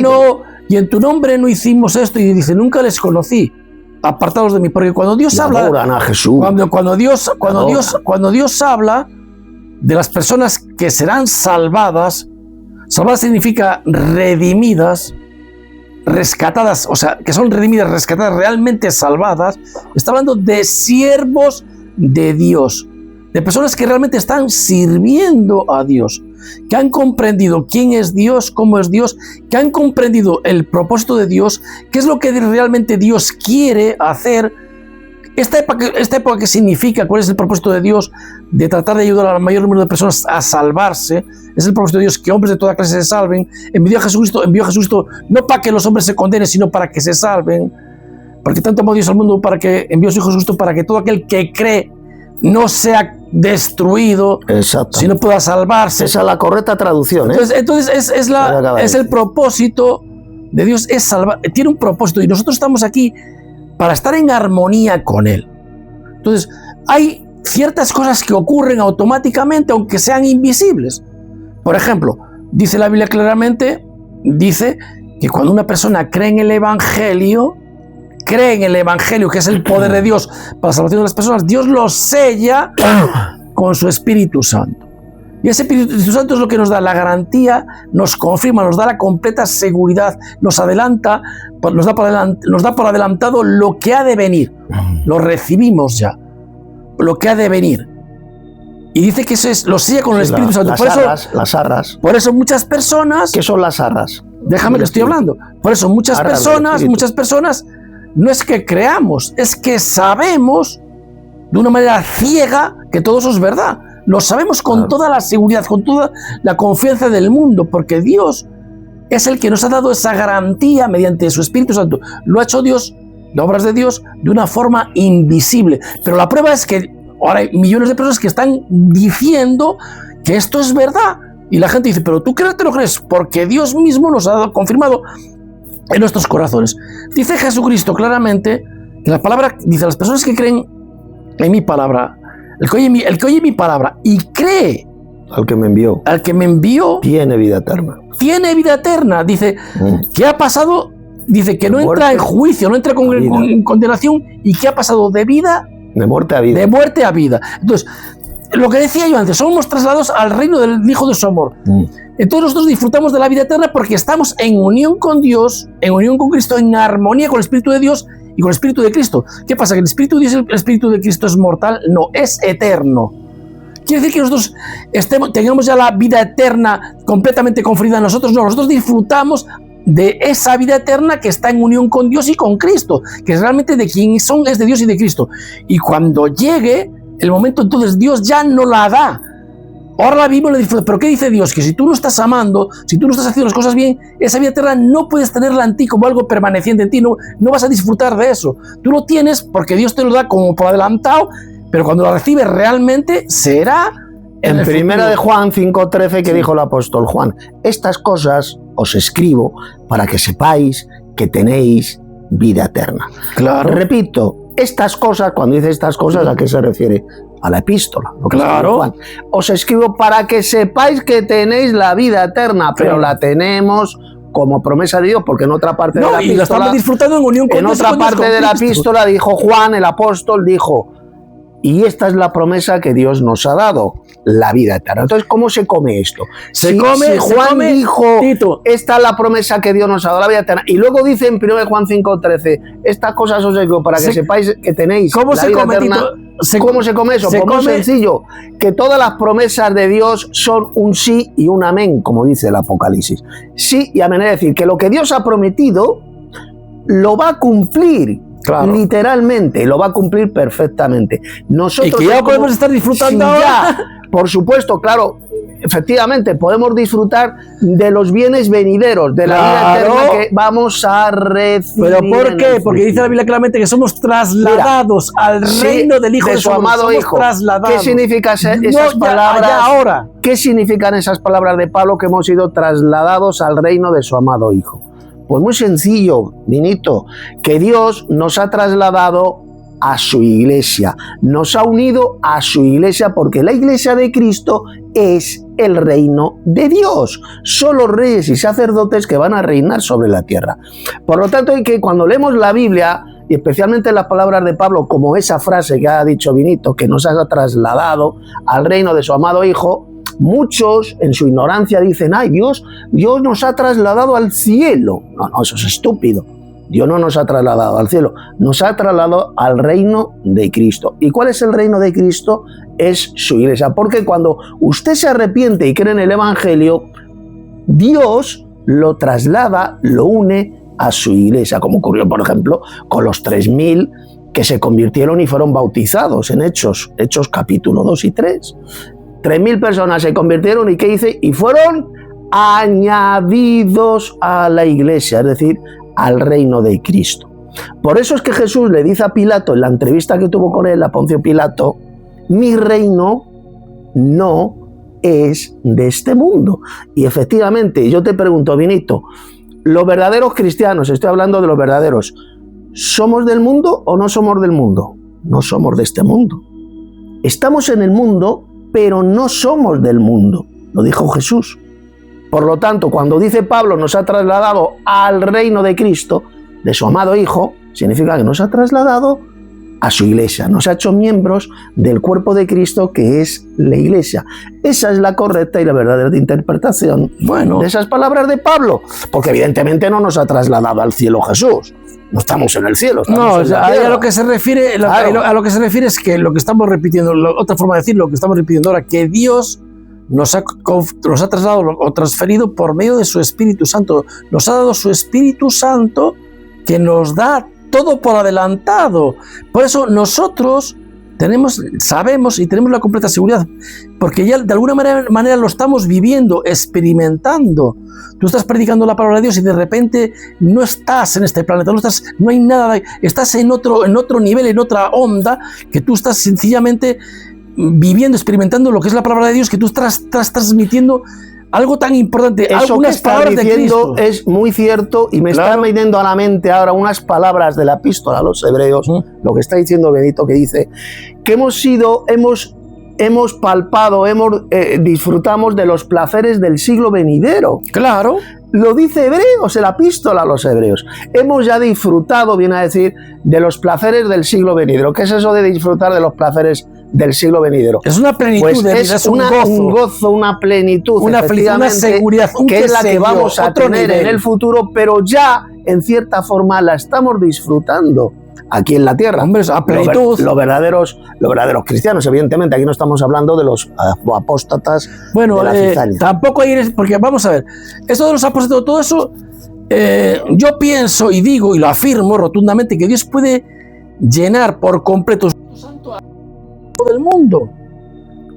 no hicimos esto. Y dice: nunca les conocí, apartados de mí. Porque cuando Dios habla a Jesús. Cuando Dios habla de las personas que serán salvadas, salvadas significa redimidas, rescatadas, o sea, que son redimidas, rescatadas, realmente salvadas. Está hablando de siervos de Dios, de personas que realmente están sirviendo a Dios, que han comprendido quién es Dios, cómo es Dios, que han comprendido el propósito de Dios, qué es lo que realmente Dios quiere hacer. Esta época, ¿qué significa? ¿Cuál es el propósito de Dios? De tratar de ayudar al mayor número de personas a salvarse. Es el propósito de Dios que hombres de toda clase se salven. Envió a Jesucristo no para que los hombres se condenen, sino para que se salven. Porque tanto amó Dios al mundo para que envió a su Hijo Jesucristo para que todo aquel que cree no sea destruido, sino pueda salvarse. Esa es la correcta traducción. Entonces es el propósito de Dios, es salvar. Tiene un propósito y nosotros estamos aquí para estar en armonía con Él. Entonces, hay ciertas cosas que ocurren automáticamente, aunque sean invisibles. Por ejemplo, dice la Biblia claramente, dice que cuando una persona cree en el Evangelio, que es el poder de Dios para la salvación de las personas, Dios lo sella con su Espíritu Santo. Y ese Espíritu Santo es lo que nos da la garantía, nos confirma, nos da la completa seguridad, nos da por adelantado lo que ha de venir. Lo recibimos ya, lo que ha de venir. Y dice que eso lo sella con el Espíritu Santo. Las arras. Por eso muchas personas... ¿Qué son las arras? Déjame que estoy hablando. Por eso muchas personas no es que creamos, es que sabemos de una manera ciega que todo eso es verdad. Lo sabemos con toda la seguridad, con toda la confianza del mundo, porque Dios es el que nos ha dado esa garantía mediante su Espíritu Santo. Lo ha hecho Dios, las obras de Dios, de una forma invisible. Pero la prueba es que ahora hay millones de personas que están diciendo que esto es verdad. Y la gente dice: pero tú crees, te lo crees, porque Dios mismo nos ha confirmado en nuestros corazones. Dice Jesucristo claramente que la palabra, dice: las personas que creen en mi palabra, el que oye mi palabra y cree al que me envió, tiene vida eterna. Dice, ¿qué ha pasado? Dice que no entra en juicio, no entra en condenación, y que ha pasado de muerte a vida. Entonces, lo que decía yo antes, somos trasladados al reino del Hijo de su amor. Entonces nosotros disfrutamos de la vida eterna porque estamos en unión con Dios, en unión con Cristo, en armonía con el Espíritu de Dios y con el Espíritu de Cristo. ¿Qué pasa? ¿Que el Espíritu de Dios, el Espíritu de Cristo es mortal? No, es eterno. ¿Quiere decir que nosotros tengamos ya la vida eterna completamente conferida a nosotros? No, nosotros disfrutamos de esa vida eterna que está en unión con Dios y con Cristo, que es realmente de quien es de Dios y de Cristo. Y cuando llegue el momento, entonces Dios ya no la da ahora la vivimos y la disfrutamos. Pero ¿qué dice Dios? Que si tú no estás amando, si tú no estás haciendo las cosas bien, esa vida eterna no puedes tenerla en ti como algo permaneciente en ti, no vas a disfrutar de eso. Tú lo tienes porque Dios te lo da como por adelantado, pero cuando lo recibes realmente será en primera de Juan 5:13 que dijo el apóstol Juan: estas cosas os escribo para que sepáis que tenéis vida eterna. Claro. Repito, estas cosas, cuando dice estas cosas, ¿a qué se refiere? A la epístola. Claro. Juan. Os escribo para que sepáis que tenéis la vida eterna, pero la tenemos como promesa de Dios, porque en otra parte de la epístola, y la estamos disfrutando en unión con Dios. En otra parte de la epístola dijo Juan, el apóstol, dijo: y esta es la promesa que Dios nos ha dado, la vida eterna. Entonces, ¿cómo se come esto? Si Juan dijo, Tito, esta es la promesa que Dios nos ha dado, la vida eterna, y luego dice en 1 Juan 5:13, estas cosas os digo para que sepáis que tenéis la vida eterna. ¿Cómo se come eso? Pues muy sencillo, que todas las promesas de Dios son un sí y un amén, como dice el Apocalipsis. Sí y amén, es decir, que lo que Dios ha prometido lo va a cumplir. Claro. Literalmente, lo va a cumplir perfectamente. Nosotros, y que ya podemos estar disfrutando ahora. Ya, por supuesto, claro, efectivamente, podemos disfrutar de los bienes venideros, de la vida eterna que vamos a recibir. ¿Pero por qué? Porque dice la Biblia claramente que somos trasladados al reino del Hijo de su amado Hijo. ¿Qué significan esas palabras? Ahora. ¿Qué significan esas palabras de Pablo, que hemos sido trasladados al reino de su amado Hijo? Pues muy sencillo, Vinito, que Dios nos ha trasladado a su iglesia, nos ha unido a su iglesia, porque la iglesia de Cristo es el reino de Dios. Son los reyes y sacerdotes que van a reinar sobre la tierra. Por lo tanto, que cuando leemos la Biblia, y especialmente las palabras de Pablo, como esa frase que ha dicho Vinito, que nos ha trasladado al reino de su amado Hijo, muchos en su ignorancia dicen: ay, Dios nos ha trasladado al cielo. No, eso es estúpido. Dios no nos ha trasladado al cielo, nos ha trasladado al reino de Cristo. ¿Y cuál es el reino de Cristo? Es su iglesia. Porque cuando usted se arrepiente y cree en el Evangelio, Dios lo traslada, lo une a su iglesia, como ocurrió, por ejemplo, con los 3.000 que se convirtieron y fueron bautizados en Hechos capítulo 2 y 3. 3.000 personas se convirtieron, ¿y qué dice? Y fueron añadidos a la iglesia, es decir, al reino de Cristo. Por eso es que Jesús le dice a Pilato, en la entrevista que tuvo con él, a Poncio Pilato: mi reino no es de este mundo. Y efectivamente, yo te pregunto, Vinito, los verdaderos cristianos, estoy hablando de los verdaderos, ¿somos del mundo o no somos del mundo? No somos de este mundo. Estamos en el mundo, pero no somos del mundo, lo dijo Jesús. Por lo tanto, cuando dice Pablo nos ha trasladado al reino de Cristo, de su amado Hijo, significa que nos ha trasladado a su iglesia, nos ha hecho miembros del cuerpo de Cristo, que es la iglesia. Esa es la correcta y la verdadera interpretación de esas palabras de Pablo, porque evidentemente no nos ha trasladado al cielo Jesús. No estamos en el cielo. No, a lo que se refiere, a lo que se refiere es que lo que estamos repitiendo, otra forma de decir lo que estamos repitiendo ahora, que Dios nos ha trasladado o transferido por medio de su Espíritu Santo. Nos ha dado su Espíritu Santo, que nos da todo por adelantado. Por eso nosotros sabemos y tenemos la completa seguridad, porque ya de alguna manera lo estamos viviendo, experimentando. Tú estás predicando la palabra de Dios y de repente no estás en este planeta, no hay nada, estás en otro nivel, en otra onda, que tú estás sencillamente viviendo, experimentando lo que es la palabra de Dios, que tú estás transmitiendo algo tan importante. Eso que estás diciendo es muy cierto, y me están viniendo a la mente ahora unas palabras de la epístola a los hebreos, lo que está diciendo Benito, que dice que hemos palpado, disfrutamos de los placeres del siglo venidero. Claro. Lo dice Hebreos, en la epístola a los hebreos. Hemos ya disfrutado, viene a decir, de los placeres del siglo venidero. ¿Qué es eso de disfrutar de los placeres del siglo venidero? Es una plenitud de vida, es un gozo, una plenitud, una felicidad, una seguridad, que es la que vamos a tener en el futuro, pero ya en cierta forma la estamos disfrutando aquí en la tierra. Hombre, a plenitud. Los verdaderos cristianos, evidentemente. Aquí no estamos hablando de los apóstatas, de la cizaña. Tampoco hay, porque vamos a ver, esto de los apóstatas, todo eso, yo pienso y digo y lo afirmo rotundamente, que Dios puede llenar por completo su santo del mundo.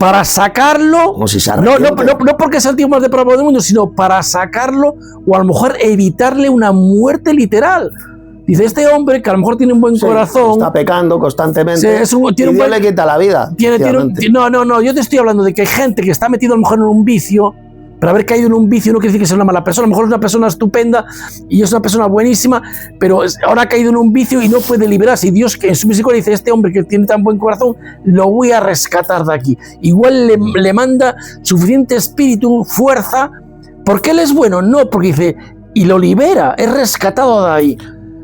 para sacarlo, Como si se no arrepiente. porque sea el tío más depravado del mundo, sino para sacarlo o a lo mejor evitarle una muerte literal. Dice, este hombre que a lo mejor tiene un buen Sí, corazón, está pecando constantemente, Sí, tiene y un Dios buen- le quita la vida. no, yo te estoy hablando de que hay gente que está metido a lo mejor en un vicio, pero haber caído en un vicio no quiere decir que sea una mala persona. A lo mejor es una persona estupenda y es una persona buenísima, pero ahora ha caído en un vicio y no puede liberarse. Y Dios, que en su misericordia dice, este hombre que tiene tan buen corazón, lo voy a rescatar de aquí. Igual le manda suficiente espíritu, fuerza, porque él es bueno, no, porque dice, y lo libera, es rescatado de ahí.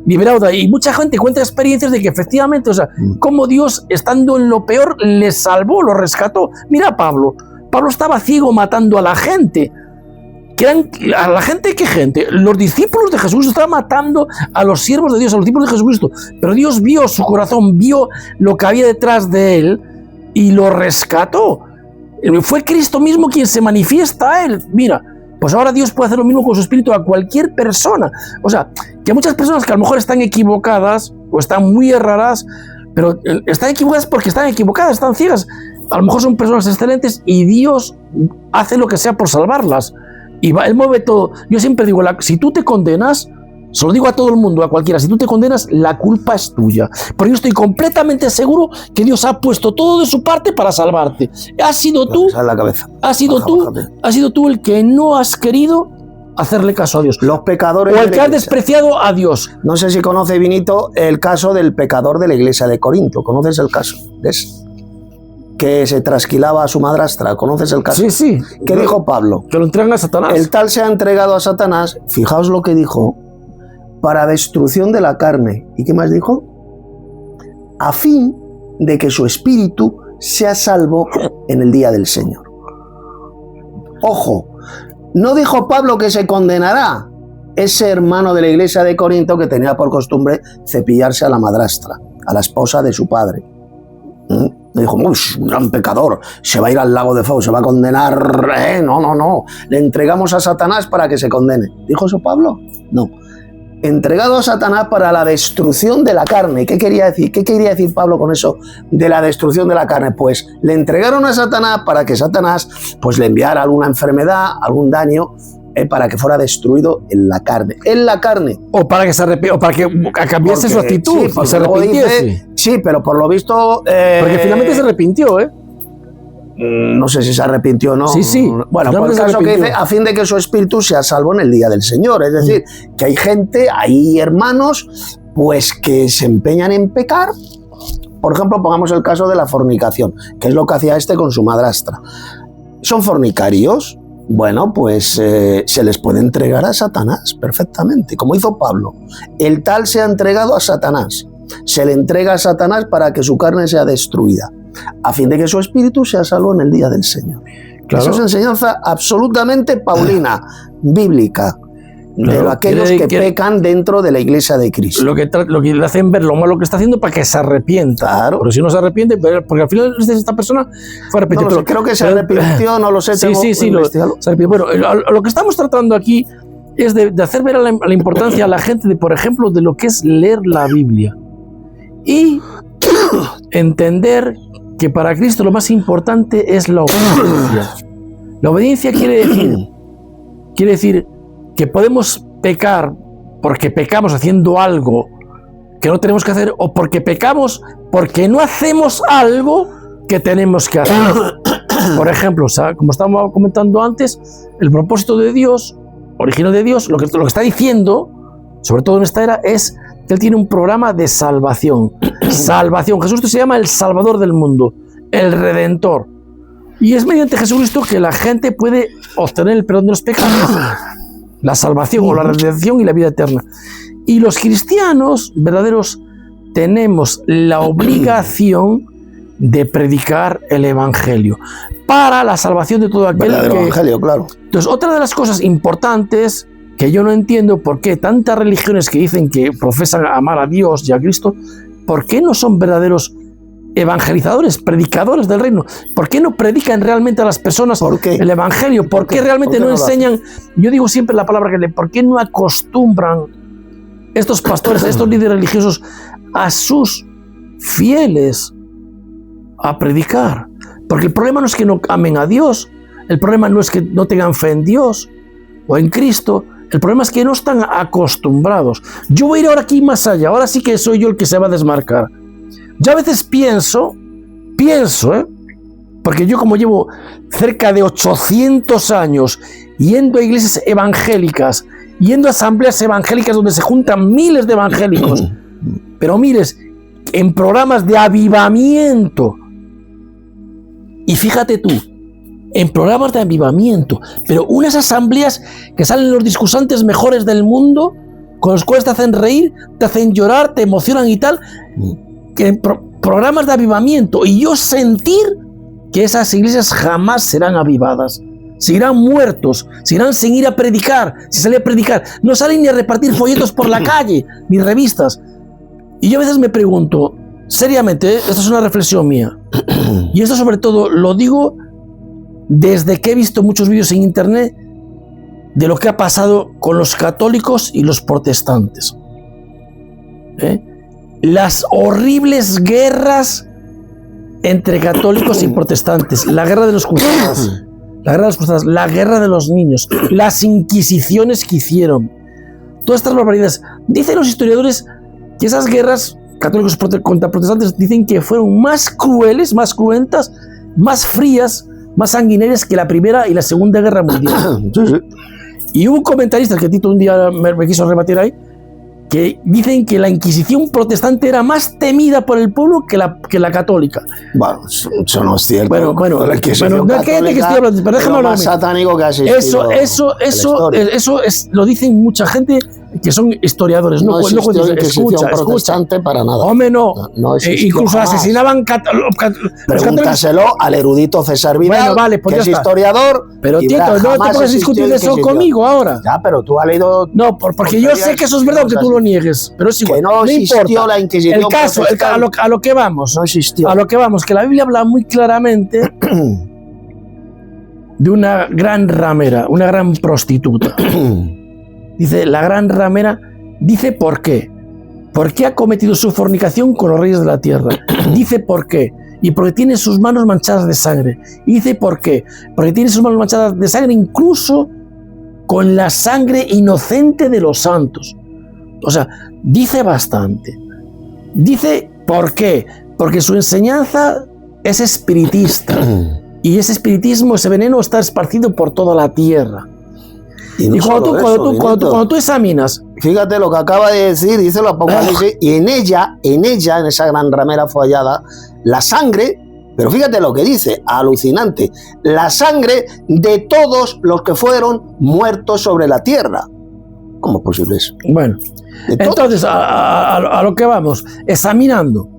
Liberado de ahí. Y mucha gente cuenta experiencias de que efectivamente, o sea, como Dios, estando en lo peor, le salvó, lo rescató. Mira a Pablo. Pablo estaba ciego matando a la gente. ¿A la gente qué gente? Los discípulos de Jesucristo estaban matando a los siervos de Dios, a los discípulos de Jesucristo. Pero Dios vio su corazón, vio lo que había detrás de él y lo rescató. Fue Cristo mismo quien se manifiesta a él. Mira, pues ahora Dios puede hacer lo mismo con su espíritu a cualquier persona. O sea, que muchas personas que a lo mejor están equivocadas o están muy erradas, pero están equivocadas porque están equivocadas, están ciegas. A lo mejor son personas excelentes y Dios hace lo que sea por salvarlas. Y Él mueve todo. Yo siempre digo, si tú te condenas, se lo digo a todo el mundo, a cualquiera, si tú te condenas, la culpa es tuya. Porque yo estoy completamente seguro que Dios ha puesto todo de su parte para salvarte. Has sido tú, La cabeza. has sido tú el que no has querido hacerle caso a Dios. Los pecadores O de el la que has iglesia. despreciado a Dios. No sé si conoce, Vinito, el caso del pecador de la iglesia de Corinto. ¿Conoces el caso? ¿Ves? Que se trasquilaba a su madrastra. ¿Conoces el caso? Sí, sí. ¿Qué dijo Pablo? Que lo entregan a Satanás. El tal se ha entregado a Satanás, fijaos lo que dijo, para destrucción de la carne. ¿Y qué más dijo? A fin de que su espíritu sea salvo en el día del Señor. Ojo, no dijo Pablo que se condenará ese hermano de la iglesia de Corinto que tenía por costumbre cepillarse a la madrastra, a la esposa de su padre. Me dijo, un gran pecador, se va a ir al lago de fuego, se va a condenar. No. Le entregamos a Satanás para que se condene. ¿Dijo eso Pablo? No. Entregado a Satanás para la destrucción de la carne. ¿Qué quería decir? ¿Qué quería decir Pablo con eso de la destrucción de la carne? Pues le entregaron a Satanás para que Satanás pues, le enviara alguna enfermedad, algún daño, para que fuera destruido en la carne. En la carne. O para que se o para que cambiase su actitud, sí, y se luego arrepintiese. dice, sí, pero por lo visto... Porque finalmente se arrepintió, ¿eh? No sé si se arrepintió o no. Sí. Bueno, por el caso que dice, a fin de que su espíritu sea salvo en el día del Señor. Es decir, que hay gente, hay hermanos, pues que se empeñan en pecar. Por ejemplo, pongamos el caso de la fornicación, que es lo que hacía este con su madrastra. ¿Son fornicarios? Bueno, pues se les puede entregar a Satanás perfectamente, como hizo Pablo. El tal se ha entregado a Satanás. Se le entrega a Satanás para que su carne sea destruida, a fin de que su espíritu sea salvo en el día del Señor. Claro. Eso es enseñanza absolutamente paulina, bíblica, claro, de aquellos que pecan dentro de la iglesia de Cristo. Lo que le hacen ver lo malo que está haciendo para que se arrepienta. Claro. Pero si no se arrepiente, porque al final esta persona fue arrepentida. No sé, creo que se arrepintió, no lo sé. Sí, se arrepintió. Bueno, lo que estamos tratando aquí es de hacer ver la importancia a la gente, por ejemplo, de lo que es leer la Biblia. Y entender que para Cristo lo más importante es la obediencia. La obediencia quiere decir que podemos pecar porque pecamos haciendo algo que no tenemos que hacer, o porque pecamos porque no hacemos algo que tenemos que hacer. Por ejemplo, como estábamos comentando antes, el propósito de Dios, original de Dios, lo que está diciendo, sobre todo en esta era, es que Él tiene un programa de salvación. Salvación. Jesucristo se llama el Salvador del mundo, el Redentor. Y es mediante Jesucristo que la gente puede obtener el perdón de los pecados, la salvación o la redención y la vida eterna. Y los cristianos verdaderos tenemos la obligación de predicar el Evangelio para la salvación de todo aquel que... Evangelio, claro. Entonces, otra de las cosas importantes que yo no entiendo por qué tantas religiones que dicen que profesan amar a Dios y a Cristo, ¿por qué no son verdaderos evangelizadores, predicadores del reino? ¿Por qué no predican realmente a las personas el Evangelio? ¿Por qué realmente no enseñan? Yo digo siempre la palabra que ¿por qué no acostumbran estos pastores, estos líderes religiosos a sus fieles a predicar? Porque el problema no es que no amen a Dios, el problema no es que no tengan fe en Dios o en Cristo, el problema es que no están acostumbrados. Yo voy a ir ahora aquí más allá, ahora sí que soy yo el que se va a desmarcar. Yo a veces pienso, porque yo como llevo cerca de 800 años yendo a iglesias evangélicas, yendo a asambleas evangélicas donde se juntan miles de evangélicos, pero miles, en programas de avivamiento. Y fíjate tú, en programas de avivamiento, pero unas asambleas que salen los discursantes mejores del mundo, con los cuales te hacen reír, te hacen llorar, te emocionan y tal, que en programas de avivamiento, y yo sentir que esas iglesias jamás serán avivadas, seguirán muertos, seguirán sin ir a predicar, sin salir a predicar, no salen ni a repartir folletos por la calle, ni revistas. Y yo a veces me pregunto, seriamente, esto es una reflexión mía, y esto sobre todo lo digo desde que he visto muchos vídeos en internet de lo que ha pasado con los católicos y los protestantes. Las horribles guerras entre católicos y protestantes, la guerra de los cruzados, la guerra de los niños, las inquisiciones que hicieron, todas estas barbaridades. Dicen los historiadores que esas guerras católicos contra protestantes dicen que fueron más crueles, más cruentas, más frías, más sanguinarias que la Primera y la Segunda Guerra Mundial. Sí, sí. Y hubo un comentarista que Tito un día me quiso rebatir ahí, que dicen que la Inquisición protestante era más temida por el pueblo que la católica. Bueno, eso no es cierto. Bueno, la Inquisición no, que estoy hablando, pero déjame hablar. Más satánico que ha existido eso lo dicen mucha gente que son historiadores. No existió Inquisición protestante para nada. Hombre, no. Incluso jamás. asesinaban Pregúntaselo al erudito César Vidal, bueno, vale, pues que es historiador. Pero Tito, no te puedes discutir eso conmigo ahora. Ya, pero tú has leído... No, porque yo sé que eso es verdad, aunque tú lo niegues. Pero es igual. Que no existió importa. la Inquisición El caso, a lo que vamos. No existió. A lo que vamos, que la Biblia habla muy claramente de una gran ramera, una gran prostituta. Dice, la gran ramera, dice por qué. ¿Por qué ha cometido su fornicación con los reyes de la tierra? Dice por qué. Y porque tiene sus manos manchadas de sangre. Y dice por qué. Porque tiene sus manos manchadas de sangre incluso con la sangre inocente de los santos. O sea, dice bastante. Dice por qué. Porque su enseñanza es espiritista. Y ese espiritismo, ese veneno está esparcido por toda la tierra. Y cuando tú examinas... Fíjate lo que acaba de decir, dice el Apocalipsis, y en esa gran ramera follada, la sangre, pero fíjate lo que dice, alucinante, la sangre de todos los que fueron muertos sobre la tierra. ¿Cómo es posible eso? Bueno, entonces a lo que vamos, examinando.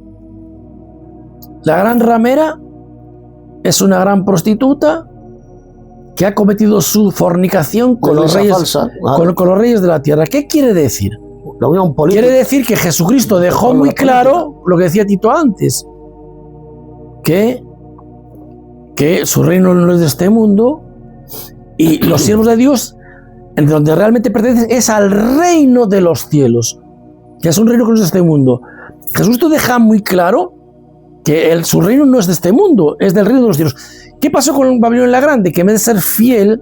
La gran ramera es una gran prostituta que ha cometido su fornicación con los reyes, con los reyes de la tierra. ¿Qué quiere decir? La unión política. Quiere decir que Jesucristo dejó muy claro lo que decía Tito antes, que su reino no es de este mundo y los siervos de Dios, en donde realmente pertenecen, es al reino de los cielos, que es un reino que no es de este mundo. Jesucristo deja muy claro que su reino no es de este mundo, es del reino de los cielos. ¿Qué pasó con Babilonia la Grande? Que en vez de ser fiel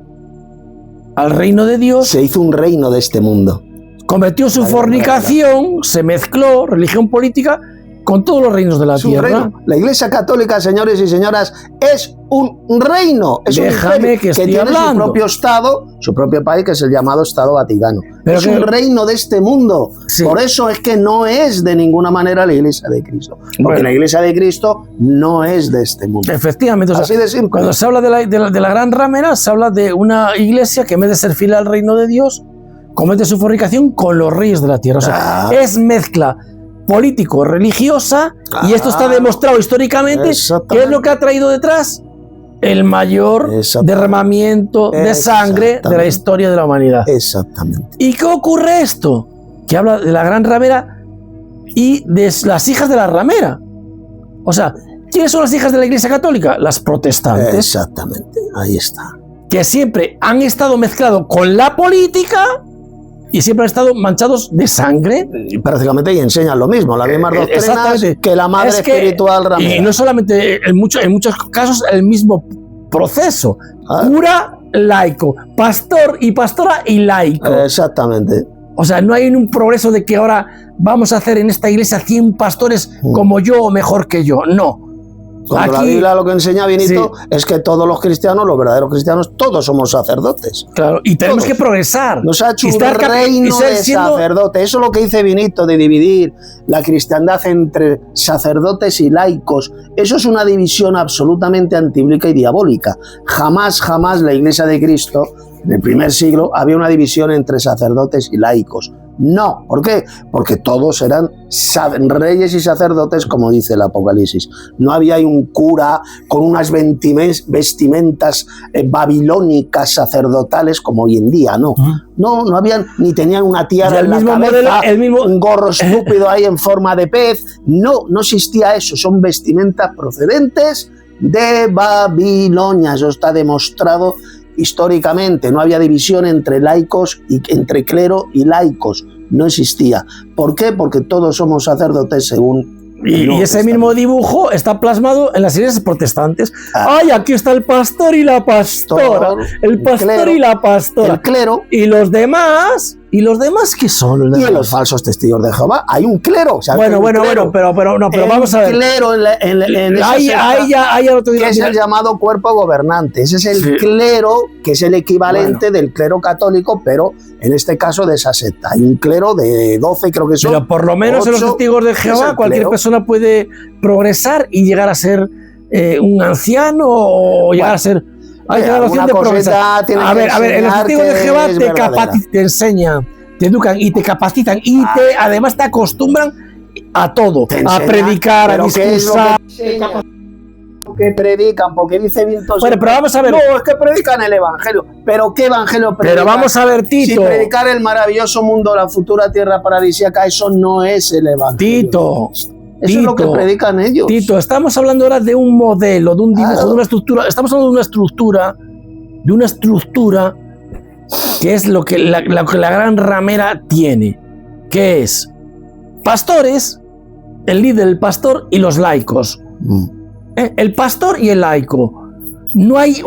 al reino de Dios, se hizo un reino de este mundo. Cometió su fornicación, se mezcló religión política con todos los reinos de la tierra. Reino. La Iglesia Católica, señores y señoras, es un reino. Es Déjame un que tiene hablando. Su propio Estado, su propio país, que es el llamado Estado Vaticano. Pero es un reino de este mundo. Sí. Por eso es que no es de ninguna manera la Iglesia de Cristo. Porque bueno, la Iglesia de Cristo no es de este mundo. Efectivamente. O sea, así de simple. Cuando se habla de la gran ramera, se habla de una iglesia que en vez de ser fiel al reino de Dios, comete su fornicación con los reyes de la tierra. O sea, es mezcla político-religiosa, y esto está demostrado históricamente. ¿Qué es lo que ha traído detrás? El mayor derramamiento de sangre de la historia de la humanidad. Exactamente. ¿Y qué ocurre esto? Que habla de la gran ramera y de las hijas de la ramera. O sea, ¿quiénes son las hijas de la Iglesia Católica? Las protestantes. Exactamente, ahí está. Que siempre han estado mezclados con la política y siempre han estado manchados de sangre. Y prácticamente y enseñan lo mismo, las mismas doctrinas que la madre espiritual ramera. Y no solamente, en muchos casos, el mismo proceso. Cura, laico, pastor y pastora y laico. Exactamente. O sea, no hay un progreso de que ahora vamos a hacer en esta iglesia 100 pastores como yo o mejor que yo. No. Cuando la Biblia lo que enseña, Benito, es que todos los cristianos, los verdaderos cristianos, todos somos sacerdotes. Claro, y tenemos que progresar. Nos ha hecho un reino de sacerdotes. Eso es lo que dice Benito, de dividir la cristiandad entre sacerdotes y laicos. Eso es una división absolutamente antibíblica y diabólica. Jamás, jamás la Iglesia de Cristo, en el primer siglo, había una división entre sacerdotes y laicos. No, ¿por qué? Porque todos eran reyes y sacerdotes, como dice el Apocalipsis. No había ahí un cura con unas vestimentas babilónicas sacerdotales como hoy en día, no. No habían, ni tenían una tiara en la cabeza, un gorro estúpido ahí en forma de pez. No existía eso. Son vestimentas procedentes de Babilonia. Eso está demostrado históricamente. No había división entre laicos y entre clero y laicos, no existía. ¿Por qué? Porque todos somos sacerdotes según... Y ese mismo dibujo está plasmado en las iglesias protestantes. ¡Ay, aquí está el pastor y la pastora! El pastor clero, y la pastora. El clero. Y los demás... ¿Y los demás qué son? Y los falsos testigos de Jehová. Hay un clero. Bueno, pero vamos a ver. Clero ahí ya lo que es el llamado cuerpo gobernante. Ese es el clero, que es el equivalente del clero católico, pero en este caso de esa secta. Hay un clero de 12, creo que son. Pero por lo menos 8, en los testigos de Jehová, cualquier persona puede progresar y llegar a ser un anciano o llegar a ser... Hay una noción de progresar. A ver, en los testigos de Jehová te enseñan, te educan y te capacitan y además te acostumbran a todo, a predicar, a discursar. Que predican, porque dice Vintos. Bueno, pero vamos a ver. No, es que predican el evangelio. ¿Pero qué evangelio predican? Pero vamos a ver, Tito. Si predicar el maravilloso mundo, la futura tierra paradisíaca, eso no es el evangelio. Tito. Eso es lo que predican ellos. Tito, estamos hablando ahora de un modelo, de un dibujo, de una estructura. Estamos hablando de una estructura que es lo que la gran ramera tiene, que es pastores, el líder, el pastor y los laicos. El pastor y el laico. No hay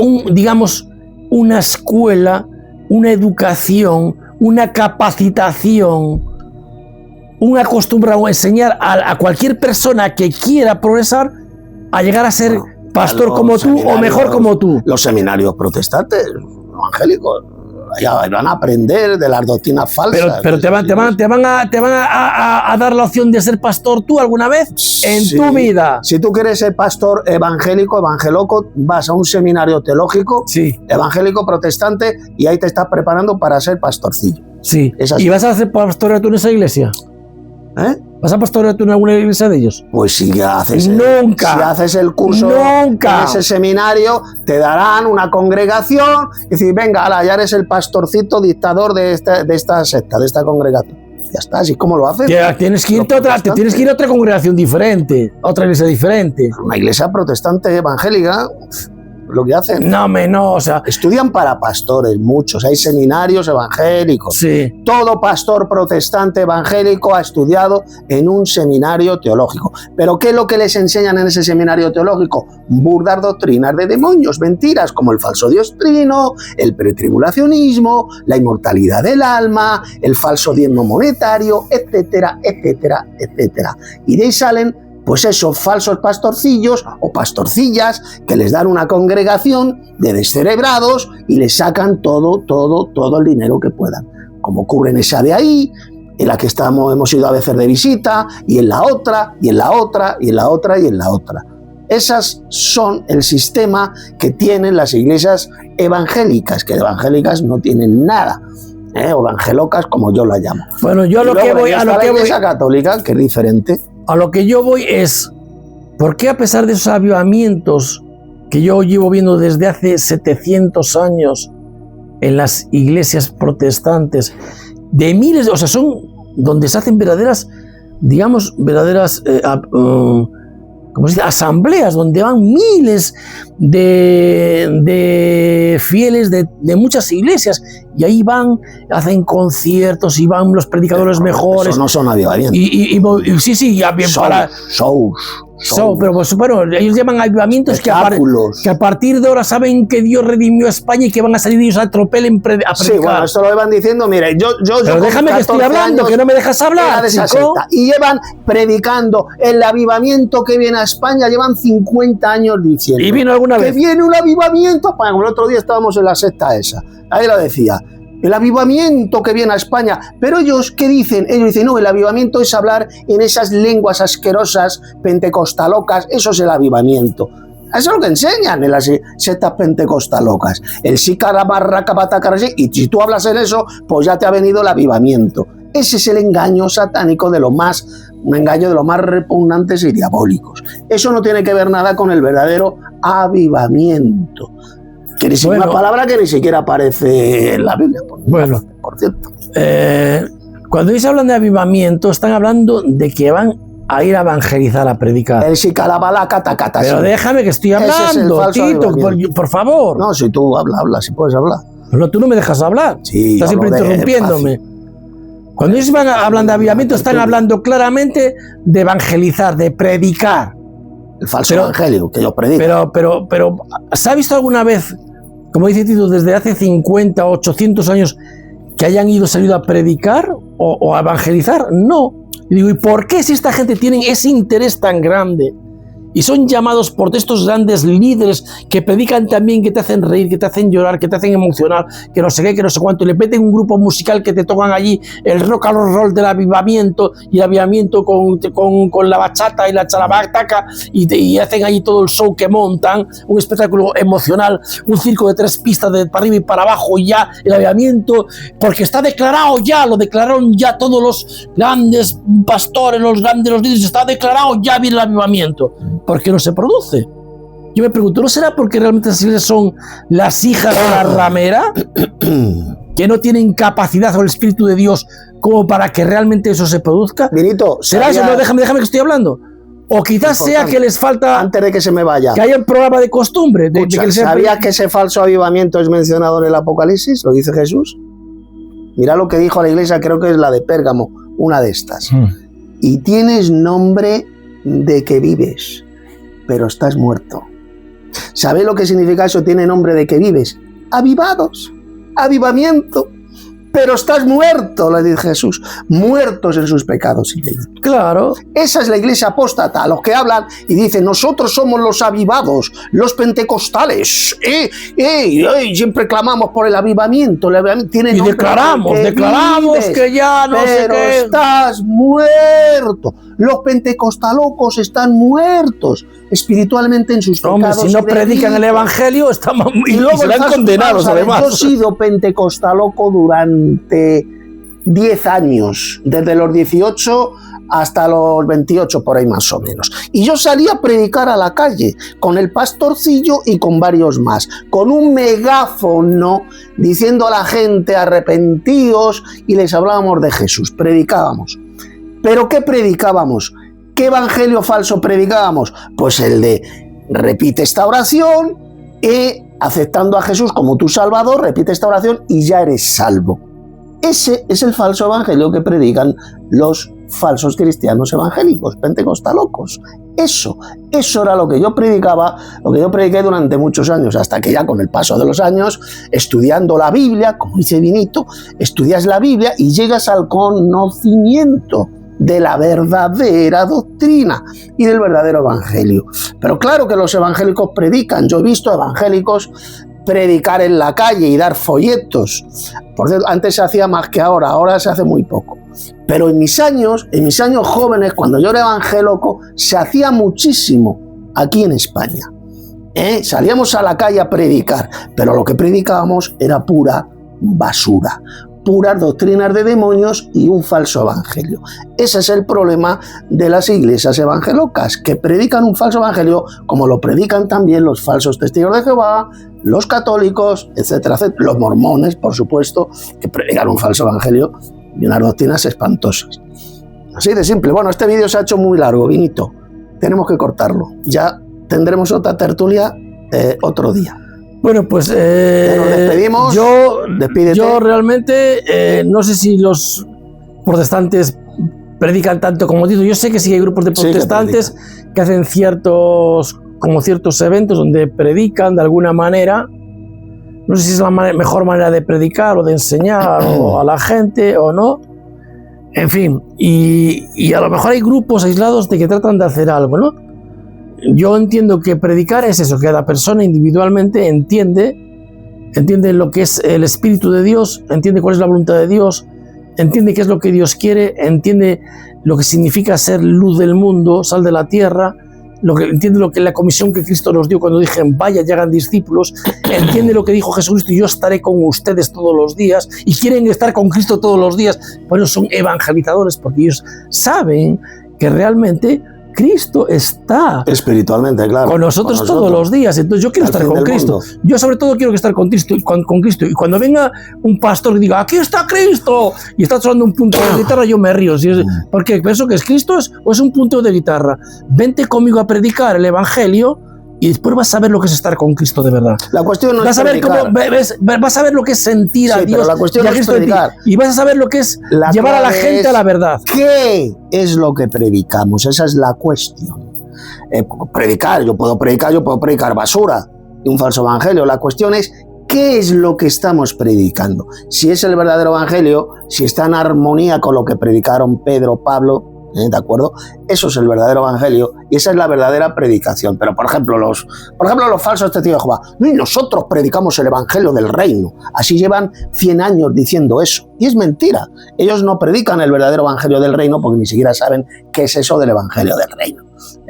una escuela, una educación, una capacitación, un acostumbrado a enseñar a cualquier persona que quiera progresar a llegar a ser pastor como tú o mejor como tú. Los seminarios protestantes, evangélicos, ya van a aprender de las doctrinas falsas. Pero te van a dar la opción de ser pastor tú alguna vez en tu vida. Si tú quieres ser pastor evangélico, evangeloco, vas a un seminario teológico, evangélico protestante, y ahí te estás preparando para ser pastorcillo. Sí. ¿Y vas a hacer pastoreo tú en esa iglesia? ¿Vas a pastorear tú en alguna iglesia de ellos? Pues si haces el curso en ese seminario, te darán una congregación y decir, venga, ya eres el pastorcito dictador de esta secta, de esta congregación. Ya está, así es como lo haces. Tienes que ir a otra congregación diferente, a otra iglesia diferente. Una iglesia protestante evangélica, lo que hacen. O sea... Estudian para pastores, muchos. Hay seminarios evangélicos. Sí. Todo pastor protestante evangélico ha estudiado en un seminario teológico. ¿Pero qué es lo que les enseñan en ese seminario teológico? Burdas doctrinas de demonios, mentiras como el falso Dios trino, el pretribulacionismo, la inmortalidad del alma, el falso diezmo monetario, etcétera, etcétera, etcétera. Y de ahí salen pues esos falsos pastorcillos o pastorcillas que les dan una congregación de descerebrados y les sacan todo el dinero que puedan. Como ocurre en esa de ahí, en la que hemos ido a veces de visita, y en la otra, y en la otra, y en la otra, y en la otra. Esas son el sistema que tienen las iglesias evangélicas, que evangélicas no tienen nada. O evangelocas, como yo la llamo. Bueno, yo a lo que voy... la iglesia católica, que es diferente. A lo que yo voy es, ¿por qué a pesar de esos avivamientos que yo llevo viendo desde hace 700 años en las iglesias protestantes, de miles, o sea, son donde se hacen verdaderas como se dice, asambleas donde van miles de fieles de muchas iglesias, y ahí van, hacen conciertos y van los predicadores mejores. Eso no son avivamientos. Y sí, ya bien para... pero pues, bueno, ellos llaman avivamientos que a partir de ahora saben que Dios redimió a España y que van a salir ellos al tropel a predicar. Sí, bueno, esto lo iban diciendo, mire, pero déjame que estoy hablando, que no me dejas hablar, chico. Y llevan predicando el avivamiento que viene a España, llevan 50 años diciendo. ¿Y vino alguna vez? Que viene un avivamiento a España. Como el otro día estábamos en la secta esa, ahí lo decía. El avivamiento que viene a España. Pero ellos, ¿qué dicen? Ellos dicen, no, el avivamiento es hablar en esas lenguas asquerosas, pentecostalocas, eso es el avivamiento. Eso es lo que enseñan en las sectas pentecostalocas. El sikarabarracapatacarasi, y si tú hablas en eso, pues ya te ha venido el avivamiento. Ese es el engaño satánico un engaño de los más repugnantes y diabólicos. Eso no tiene que ver nada con el verdadero avivamiento. Que es una palabra que ni siquiera aparece en la Biblia, por cierto. Cuando ellos hablan de avivamiento, están hablando de que van a ir a evangelizar, a predicar. El shikalabalacatacata. Pero déjame que estoy hablando, Tito, por favor. No, si tú hablas, si puedes hablar. Pero tú no me dejas hablar. Sí, estás siempre interrumpiéndome. Cuando ellos hablan de avivamiento, están hablando claramente de evangelizar, de predicar. El falso evangelio, que yo predico. Pero, ¿se ha visto alguna vez, como dice Tito, desde hace 50 o 800 años, que hayan salido a predicar o a evangelizar? No. Y digo, ¿y por qué si esta gente tiene ese interés tan grande? Y son llamados por estos grandes líderes que predican también, que te hacen reír, que te hacen llorar, que te hacen emocionar, que no sé qué, que no sé cuánto, y le meten un grupo musical que te tocan allí el rock and roll del avivamiento, y el avivamiento con la bachata y la charabataca, y hacen allí todo el show que montan, un espectáculo emocional, un circo de 3 pistas de para arriba y para abajo, y ya el avivamiento, porque está declarado ya, lo declararon ya todos los grandes pastores, los líderes, está declarado, ya viene el avivamiento. ¿Por qué no se produce? Yo me pregunto, ¿no será porque realmente las iglesias son las hijas de la ramera? ¿Que no tienen capacidad o el Espíritu de Dios como para que realmente eso se produzca? Vinito, ¿será eso? No, déjame que estoy hablando. O quizás sea que les falta... Antes de que se me vaya. Que haya un programa de costumbre. ¿Sabías que ese falso avivamiento es mencionado en el Apocalipsis? ¿Lo dice Jesús? Mira lo que dijo a la iglesia, creo que es la de Pérgamo, una de estas. Y tienes nombre de que vives, pero estás muerto. ¿Sabéis lo que significa eso? Tiene nombre de que vives. Avivados, avivamiento, pero estás muerto, le dice Jesús. Muertos en sus pecados y delitos. Claro. Esa es la iglesia apóstata, los que hablan y dicen, nosotros somos los avivados, los pentecostales. Siempre clamamos por el avivamiento. Tiene y declaramos que ya no sé qué. Pero estás muerto. Los pentecostalocos están muertos espiritualmente en sus pecados. Hombre, si no predican el evangelio, estamos y serán condenados además. Yo he sido pentecostaloco durante 10 años, desde los 18 hasta los 28, por ahí más o menos. Y yo salía a predicar a la calle con el pastorcillo y con varios más, con un megáfono diciendo a la gente arrepentíos, y les hablábamos de Jesús, predicábamos. ¿Pero qué predicábamos? ¿Qué evangelio falso predicábamos? Pues el de repite esta oración, aceptando a Jesús como tu Salvador, repite esta oración y ya eres salvo. Ese es el falso evangelio que predican los falsos cristianos evangélicos, pentecostalocos. Eso era lo que yo predicaba, lo que yo prediqué durante muchos años, hasta que ya con el paso de los años, estudiando la Biblia, como dice Vinito, estudias la Biblia y llegas al conocimiento de la verdadera doctrina y del verdadero evangelio. Pero claro que los evangélicos predican. Yo he visto evangélicos predicar en la calle y dar folletos. Por cierto, antes se hacía más que ahora se hace muy poco. Pero en mis años jóvenes, cuando yo era evangélico, se hacía muchísimo aquí en España. Salíamos a la calle a predicar, pero lo que predicábamos era pura basura, puras doctrinas de demonios y un falso evangelio. Ese es el problema de las iglesias evangélicas, que predican un falso evangelio, como lo predican también los falsos testigos de Jehová, los católicos, etcétera, etcétera. Los mormones, por supuesto, que predican un falso evangelio y unas doctrinas espantosas. Así de simple. Bueno, este vídeo se ha hecho muy largo, Vinito. tenemos que cortarlo. Ya tendremos otra tertulia otro día. Bueno, pues nos despedimos. Despídete. Yo realmente no sé si los protestantes predican tanto como digo. Yo sé que sí hay grupos de protestantes que hacen ciertos eventos donde predican de alguna manera. No sé si es la mejor manera de predicar o de enseñar a la gente o no. En fin, y a lo mejor hay grupos aislados de que tratan de hacer algo, ¿no? Yo entiendo que predicar es eso, que cada persona individualmente entiende lo que es el Espíritu de Dios, entiende cuál es la voluntad de Dios, entiende qué es lo que Dios quiere, entiende lo que significa ser luz del mundo, sal de la tierra, entiende lo que la comisión que Cristo nos dio cuando dije vaya y hagan discípulos, entiende lo que dijo Jesucristo, yo estaré con ustedes todos los días, y quieren estar con Cristo todos los días. Por eso son evangelizadores, porque ellos saben que realmente Cristo está espiritualmente, claro, con nosotros todos los días. Entonces yo quiero estar con Cristo. Yo sobre todo quiero estar con Cristo, y cuando venga un pastor que diga aquí está Cristo y está sonando un punto de guitarra, yo me río. Porque pienso que es Cristo o es un punto de guitarra. Vente conmigo a predicar el evangelio y después vas a ver lo que es estar con Cristo de verdad. La cuestión no vas es predicar. Vas a ver lo que es sentir a Dios, pero la cuestión no es predicar. Y vas a saber lo que es llevar a la gente a la verdad. ¿Qué es lo que predicamos? Esa es la cuestión. Predicar, yo puedo predicar basura y un falso evangelio. La cuestión es ¿qué es lo que estamos predicando? Si es el verdadero evangelio, si está en armonía con lo que predicaron Pedro, Pablo, ¿de acuerdo? Eso es el verdadero evangelio y esa es la verdadera predicación. Pero por ejemplo los falsos testigos de Jehová, nosotros predicamos el evangelio del reino, así llevan 100 años diciendo eso, y es mentira. Ellos no predican el verdadero evangelio del reino porque ni siquiera saben qué es eso del evangelio del reino.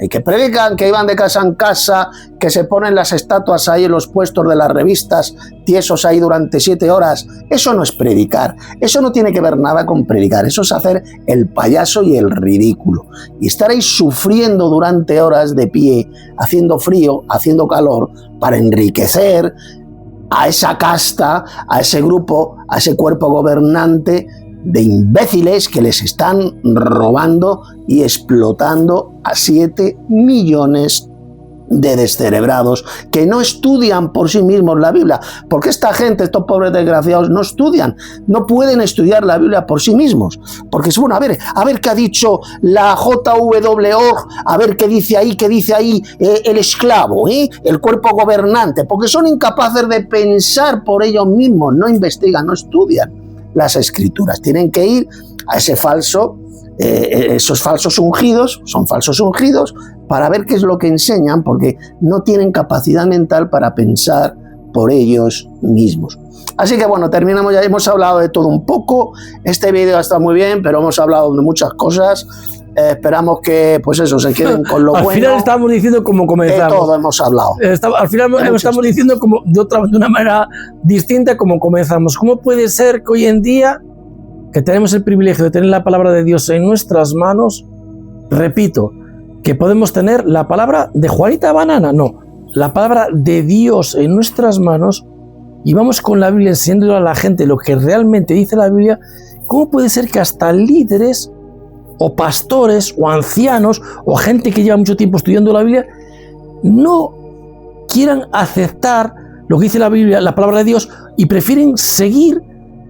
Que predican, que iban de casa en casa, que se ponen las estatuas ahí en los puestos de las revistas, tiesos ahí durante 7 horas, eso no es predicar, eso no tiene que ver nada con predicar, eso es hacer el payaso y el ridículo, y estaréis sufriendo durante horas de pie, haciendo frío, haciendo calor, para enriquecer a esa casta, a ese grupo, a ese cuerpo gobernante de imbéciles que les están robando y explotando a 7 millones de descerebrados que no estudian por sí mismos la Biblia, porque esta gente, estos pobres desgraciados, no estudian, no pueden estudiar la Biblia por sí mismos, porque es bueno, a ver qué ha dicho la JWO, a ver qué dice ahí el esclavo, el cuerpo gobernante, porque son incapaces de pensar por ellos mismos, no investigan, no estudian las escrituras, tienen que ir a ese esos falsos ungidos, son falsos ungidos, para ver qué es lo que enseñan, porque no tienen capacidad mental para pensar por ellos mismos. Así que bueno, terminamos ya, hemos hablado de todo un poco, este vídeo está muy bien, pero hemos hablado de muchas cosas, esperamos que pues eso, se queden con lo bueno. Al final estamos diciendo cómo comenzamos. De todo hemos hablado. Al final estamos diciendo como de una manera distinta como comenzamos. ¿Cómo puede ser que hoy en día, que tenemos el privilegio de tener la palabra de Dios en nuestras manos, repito, que podemos tener la palabra de Juanita Banana? No, la palabra de Dios en nuestras manos, y vamos con la Biblia enseñándole a la gente lo que realmente dice la Biblia. ¿Cómo puede ser que hasta líderes o pastores o ancianos o gente que lleva mucho tiempo estudiando la Biblia no quieran aceptar lo que dice la Biblia, la palabra de Dios, y prefieren seguir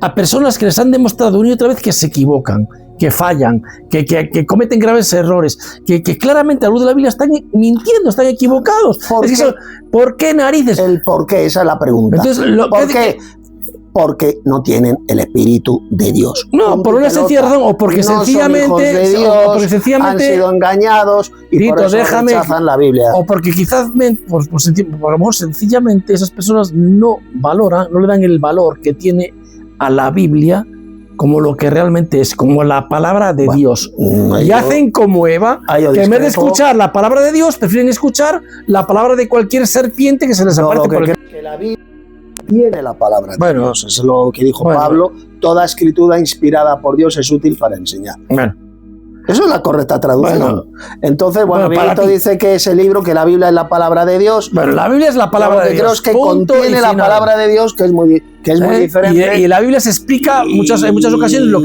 a personas que les han demostrado una y otra vez que se equivocan, que fallan, que cometen graves errores, que claramente a la luz de la Biblia están mintiendo, están equivocados? ¿Por qué narices? El por qué, esa es la pregunta. Entonces, ¿por qué? Porque no tienen el Espíritu de Dios. No, por una sencilla razón, o porque no sencillamente, son hijos de Dios, han sido engañados y Tito, por eso rechazan la Biblia. O porque quizás, por a lo mejor sencillamente esas personas no valoran, no le dan el valor que tiene a la Biblia como lo que realmente es, como la palabra de Dios. Y hacen como Eva, que en vez de escuchar la palabra de Dios, prefieren escuchar la palabra de cualquier serpiente que se les aparte por el... Que la Biblia tiene la palabra de Dios. Es lo que dijo Pablo. Toda escritura inspirada por Dios es útil para enseñar. Eso es la correcta traducción. Bueno, entonces, bueno, Benito dice que ese libro, que la Biblia es la palabra de Dios. Bueno, la Biblia es la palabra de Dios. Creo es que contiene la palabra de Dios, que es muy diferente. Y en la Biblia se explica en muchas ocasiones lo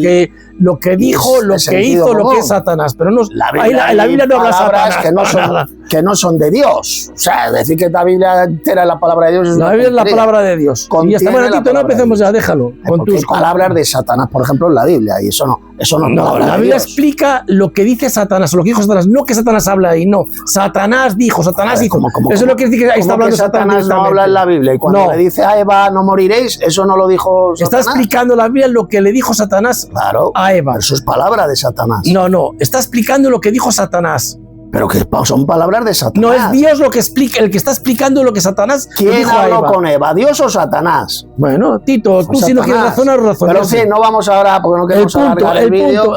que dijo, lo que hizo, lo que es Satanás. Pero no, en la Biblia no habla Satanás. Que no son de Dios. O sea, decir que la Biblia entera es la palabra de Dios. La Biblia es la palabra de Dios. Y ya está, bueno, Tito, no empecemos ya, déjalo. Con tus palabras de Satanás, por ejemplo, en la Biblia. Y eso no. No, la Biblia explica lo que dice Satanás, o lo que dijo Satanás. No que Satanás habla ahí, no. Satanás dijo, Satanás dijo. Eso es lo que dice que ahí está hablando Satanás. No habla en la Biblia. Y cuando le dice a Eva, no moriréis, eso no lo dijo Satanás. Está explicando la Biblia lo que le dijo Satanás a Eva. Eso es palabra de Satanás. No. Está explicando lo que dijo Satanás. Pero que son palabras de Satanás. No es Dios lo que explica, el que está explicando lo que Satanás dijo a Eva. ¿Quién habló con Eva? ¿Dios o Satanás? Bueno, Tito, tú si no quieres razonar. Pero sí, no vamos ahora, porque no queremos alargar el vídeo.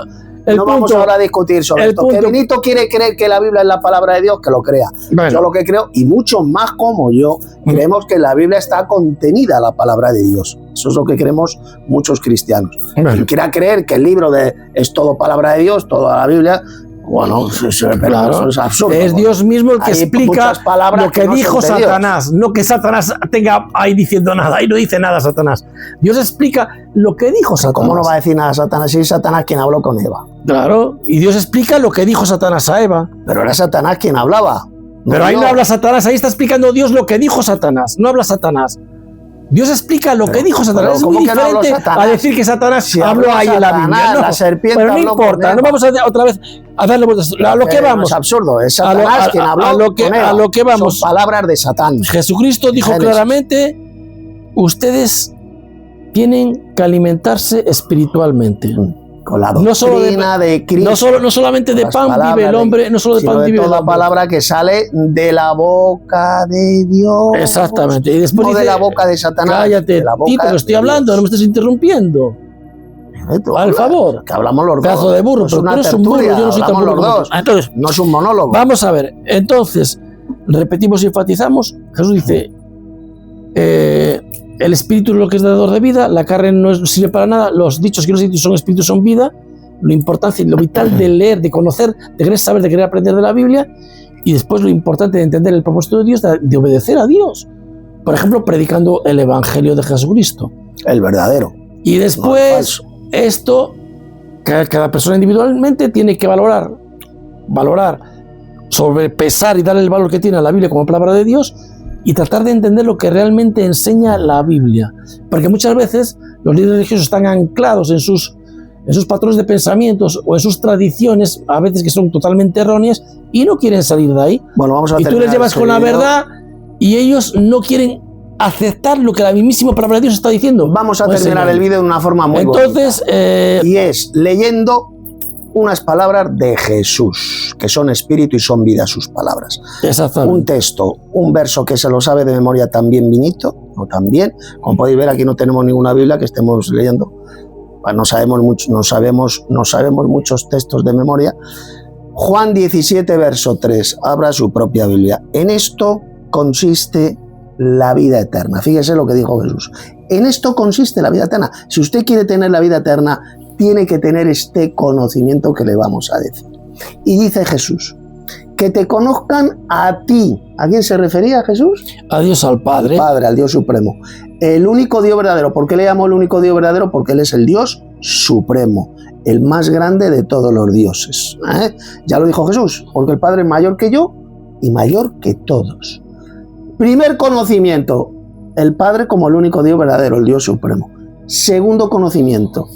No vamos ahora a discutir sobre esto. Que Benito quiere creer que la Biblia es la palabra de Dios, que lo crea. Bueno. Yo lo que creo, y muchos más como yo, creemos que en la Biblia está contenida la palabra de Dios. Eso es lo que creemos muchos cristianos. Bueno. Quien quiera creer que el libro es todo palabra de Dios, toda la Biblia, bueno, claro, eso es absurdo. Es Dios mismo el que explica lo que dijo Satanás, no que Satanás tenga ahí diciendo nada, ahí no dice nada Satanás. Dios explica lo que dijo Satanás. ¿Cómo no va a decir nada Satanás? Si es Satanás quien habló con Eva. Claro, y Dios explica lo que dijo Satanás a Eva. Pero era Satanás quien hablaba. Pero ahí no habla Satanás, ahí está explicando Dios lo que dijo Satanás, no habla Satanás. Dios explica lo que dijo Satanás. Es muy diferente a decir que Satanás habló ahí en la Biblia. No, la serpiente pero no importa, no vamos otra vez a darle vueltas. A lo que vamos. Es absurdo, es Satanás quien habló. A lo que vamos. Son palabras de Satán. Jesucristo dijo claramente: ustedes tienen que alimentarse espiritualmente. Con la doctrina de Cristo. No solamente de pan vive el hombre, no solo de pan vive el hombre. Toda palabra que sale de la boca de Dios. Exactamente. Y después no dice, de la boca de Satanás. Cállate, Tito, que estoy hablando, no me estés interrumpiendo. Al favor. Que hablamos los dos. Pedazo de burro, pero tú eres un burro, yo no soy tan burro. Los dos. Entonces, no es un monólogo. Vamos a ver, entonces, repetimos y enfatizamos. Jesús dice, el espíritu es lo que es dador de vida, la carne no sirve para nada, los dichos que los dichos son espíritus son vida, lo importante, lo vital de leer, de conocer, de querer saber, de querer aprender de la Biblia, y después lo importante de entender el propósito de Dios, de obedecer a Dios. Por ejemplo, predicando el Evangelio de Jesucristo. El verdadero. Y después, esto, cada persona individualmente tiene que valorar, sobrepesar y darle el valor que tiene a la Biblia como palabra de Dios, y tratar de entender lo que realmente enseña la Biblia. Porque muchas veces los líderes religiosos están anclados en sus patrones de pensamientos o en sus tradiciones, a veces que son totalmente erróneas, y no quieren salir de ahí. Bueno, vamos a y tú les llevas con la verdad y ellos no quieren aceptar lo que la mismísima palabra de Dios está diciendo. Vamos a terminar el vídeo de una forma muy bonita. Y es leyendo unas palabras de Jesús, que son espíritu y son vida sus palabras. Exactamente. Un texto, un verso que se lo sabe de memoria también Benito, o también, como podéis ver aquí no tenemos ninguna Biblia que estemos leyendo, no sabemos muchos textos de memoria. Juan 17, verso 3, abra su propia Biblia. En esto consiste la vida eterna. Fíjese lo que dijo Jesús. En esto consiste la vida eterna. Si usted quiere tener la vida eterna, tiene que tener este conocimiento que le vamos a decir. Y dice Jesús, que te conozcan a ti. ¿A quién se refería Jesús? A Dios, al Padre. Al Padre, al Dios supremo. El único Dios verdadero. ¿Por qué le llamo el único Dios verdadero? Porque Él es el Dios supremo, el más grande de todos los dioses. Ya lo dijo Jesús, porque el Padre es mayor que yo y mayor que todos. Primer conocimiento, el Padre como el único Dios verdadero, el Dios supremo. Segundo conocimiento,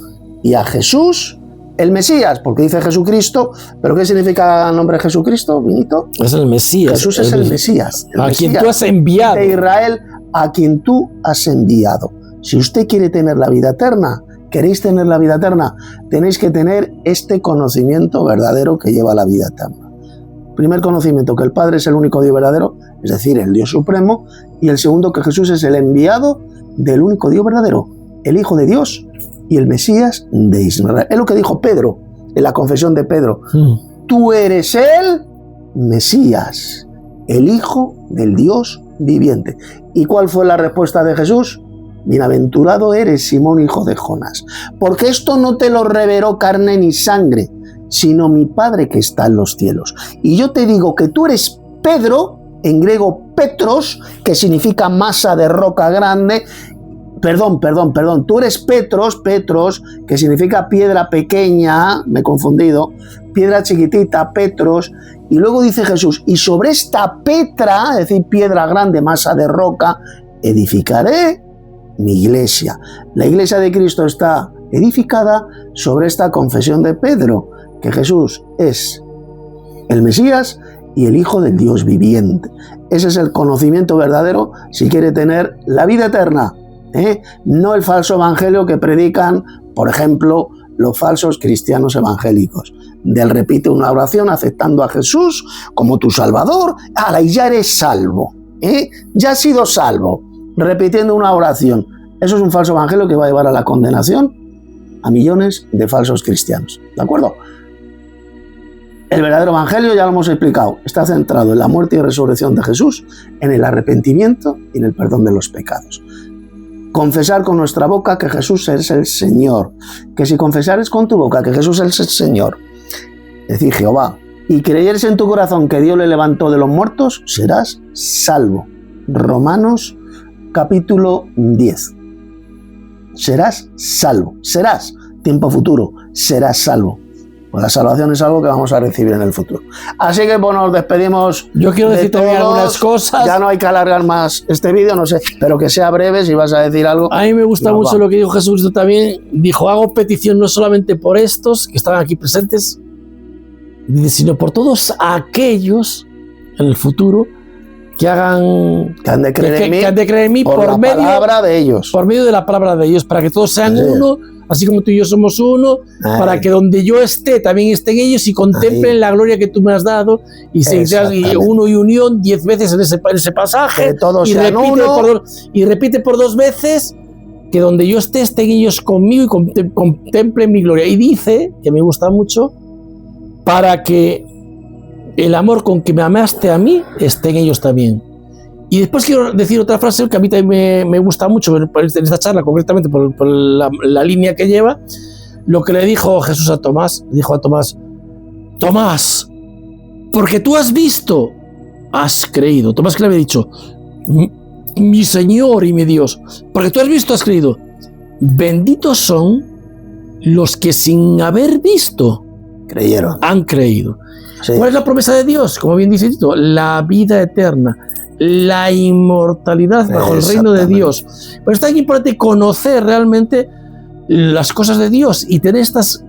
y a Jesús, el Mesías, porque dice Jesucristo, pero ¿qué significa el nombre de Jesucristo, Benito? Es el Mesías. Jesús es el Mesías. A quien tú has enviado. De Israel, a quien tú has enviado. Si usted quiere tener la vida eterna, queréis tener la vida eterna, tenéis que tener este conocimiento verdadero que lleva a la vida eterna. Primer conocimiento, que el Padre es el único Dios verdadero, es decir, el Dios supremo, y el segundo, que Jesús es el enviado del único Dios verdadero, el Hijo de Dios y el Mesías de Israel. Es lo que dijo Pedro en la confesión de Pedro. Tú eres el Mesías, el Hijo del Dios viviente. ¿Y cuál fue la respuesta de Jesús? Bienaventurado eres, Simón, hijo de Jonás, porque esto no te lo reveló carne ni sangre, sino mi Padre que está en los cielos. Y yo te digo que tú eres Pedro, en griego Petros, que significa masa de roca grande. Perdón, tú eres Petros, que significa piedra pequeña, me he confundido, piedra chiquitita, Petros, y luego dice Jesús, y sobre esta Petra, es decir, piedra grande, masa de roca, edificaré mi iglesia. La iglesia de Cristo está edificada sobre esta confesión de Pedro, que Jesús es el Mesías y el Hijo del Dios viviente. Ese es el conocimiento verdadero si quiere tener la vida eterna. No el falso evangelio que predican, por ejemplo, los falsos cristianos evangélicos. Del repite una oración aceptando a Jesús como tu Salvador, y ya eres salvo. Ya has sido salvo, repitiendo una oración. Eso es un falso evangelio que va a llevar a la condenación a millones de falsos cristianos. ¿De acuerdo? El verdadero evangelio, ya lo hemos explicado, está centrado en la muerte y resurrección de Jesús, en el arrepentimiento y en el perdón de los pecados. Confesar con nuestra boca que Jesús es el Señor, que si confesares con tu boca que Jesús es el Señor, es decir, Jehová, y creyeres en tu corazón que Dios le levantó de los muertos, serás salvo. Romanos capítulo 10. Serás salvo, serás, tiempo futuro, serás salvo. Pues la salvación es algo que vamos a recibir en el futuro. Así que bueno, nos despedimos. Yo quiero decir también algunas cosas. Ya no hay que alargar más este vídeo, no sé, pero que sea breve si vas a decir algo. A mí me gusta mucho lo que dijo Jesucristo también. Dijo, hago petición no solamente por estos que están aquí presentes, sino por todos aquellos en el futuro que han de creer en mí por medio de la palabra de ellos, para que todos sean uno, así como tú y yo somos uno, para que donde yo esté también estén ellos y contemplen la gloria que tú me has dado, y se uno y unión 10 veces en ese pasaje, y repite por 2 veces que donde yo esté estén ellos conmigo y contemplen mi gloria. Y dice, que me gusta mucho, para que el amor con que me amaste a mí esté en ellos también. Y después quiero decir otra frase que a mí también me gusta mucho en esta charla, concretamente por la línea que lleva, lo que le dijo Jesús a Tomás. Dijo a Tomás, Tomás, porque tú has visto, has creído. Tomás, que le había dicho, mi Señor y mi Dios, porque tú has visto, has creído. Benditos son los que sin haber visto creyeron, han creído. Sí. ¿Cuál es la promesa de Dios? Como bien dice Tito, la vida eterna, la inmortalidad bajo el reino de Dios. Pero está aquí importante conocer realmente las cosas de Dios y tener estas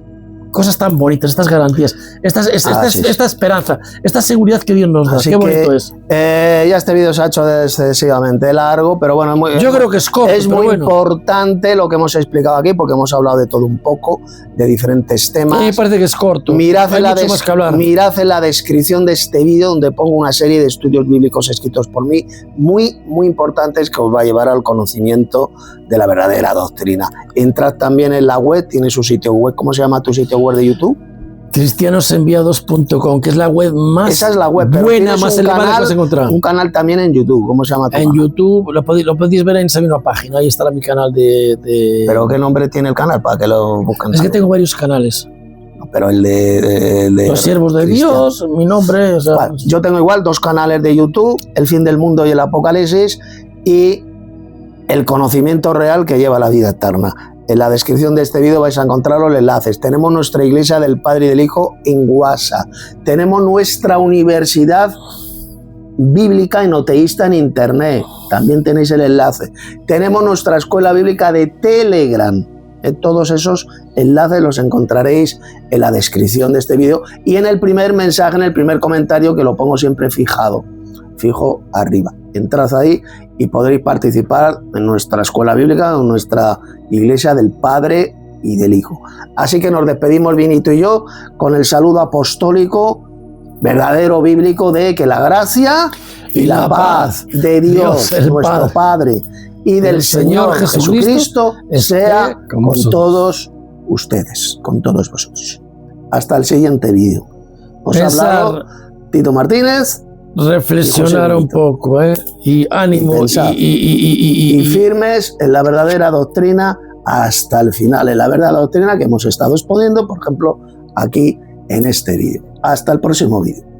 cosas tan bonitas, estas garantías, esta esperanza, esta seguridad que Dios nos da. Así qué bonito es. Ya este vídeo se ha hecho excesivamente largo, pero bueno, yo creo que es corto. Es muy importante lo que hemos explicado aquí, porque hemos hablado de todo un poco, de diferentes temas. A mí me parece que es corto. Mirad en la descripción de este vídeo, donde pongo una serie de estudios bíblicos escritos por mí, muy importantes, que os va a llevar al conocimiento de la verdadera doctrina. Entrad también en la web, tiene su sitio web. ¿Cómo se llama tu sitio web de YouTube? cristianosenviados.com, que es la web más Esa es la web, buena, más elevada que vas a encontrar. Un canal también en YouTube, ¿cómo se llama tu canal? YouTube, lo podéis ver en esa misma página, ahí estará mi canal de... ¿Pero qué nombre tiene el canal para que lo busquen? Es que tengo varios canales. Pero el de Los siervos de Dios, mi nombre... Bueno, yo tengo igual 2 canales de YouTube, El fin del mundo y el Apocalipsis, y el conocimiento real que lleva a la vida eterna. En la descripción de este vídeo vais a encontrar los enlaces. Tenemos nuestra iglesia del Padre y del Hijo en WhatsApp. Tenemos nuestra universidad bíblica y noteísta en internet. También tenéis el enlace. Tenemos nuestra escuela bíblica de Telegram. Todos esos enlaces los encontraréis en la descripción de este vídeo y en el primer mensaje, en el primer comentario, que lo pongo siempre fijo arriba. Entrad ahí y podréis participar en nuestra escuela bíblica, en nuestra iglesia del Padre y del Hijo. Así que nos despedimos, Vinito y yo, con el saludo apostólico, verdadero, bíblico, de que la gracia y la paz de Dios nuestro Padre y del Señor Jesucristo sea con todos ustedes, con todos vosotros. Hasta el siguiente vídeo. Os ha hablado Tito Martínez. Reflexionar un poco, y ánimo, y firmes en la verdadera doctrina hasta el final, en la verdadera doctrina que hemos estado exponiendo, por ejemplo, aquí en este vídeo. Hasta el próximo vídeo.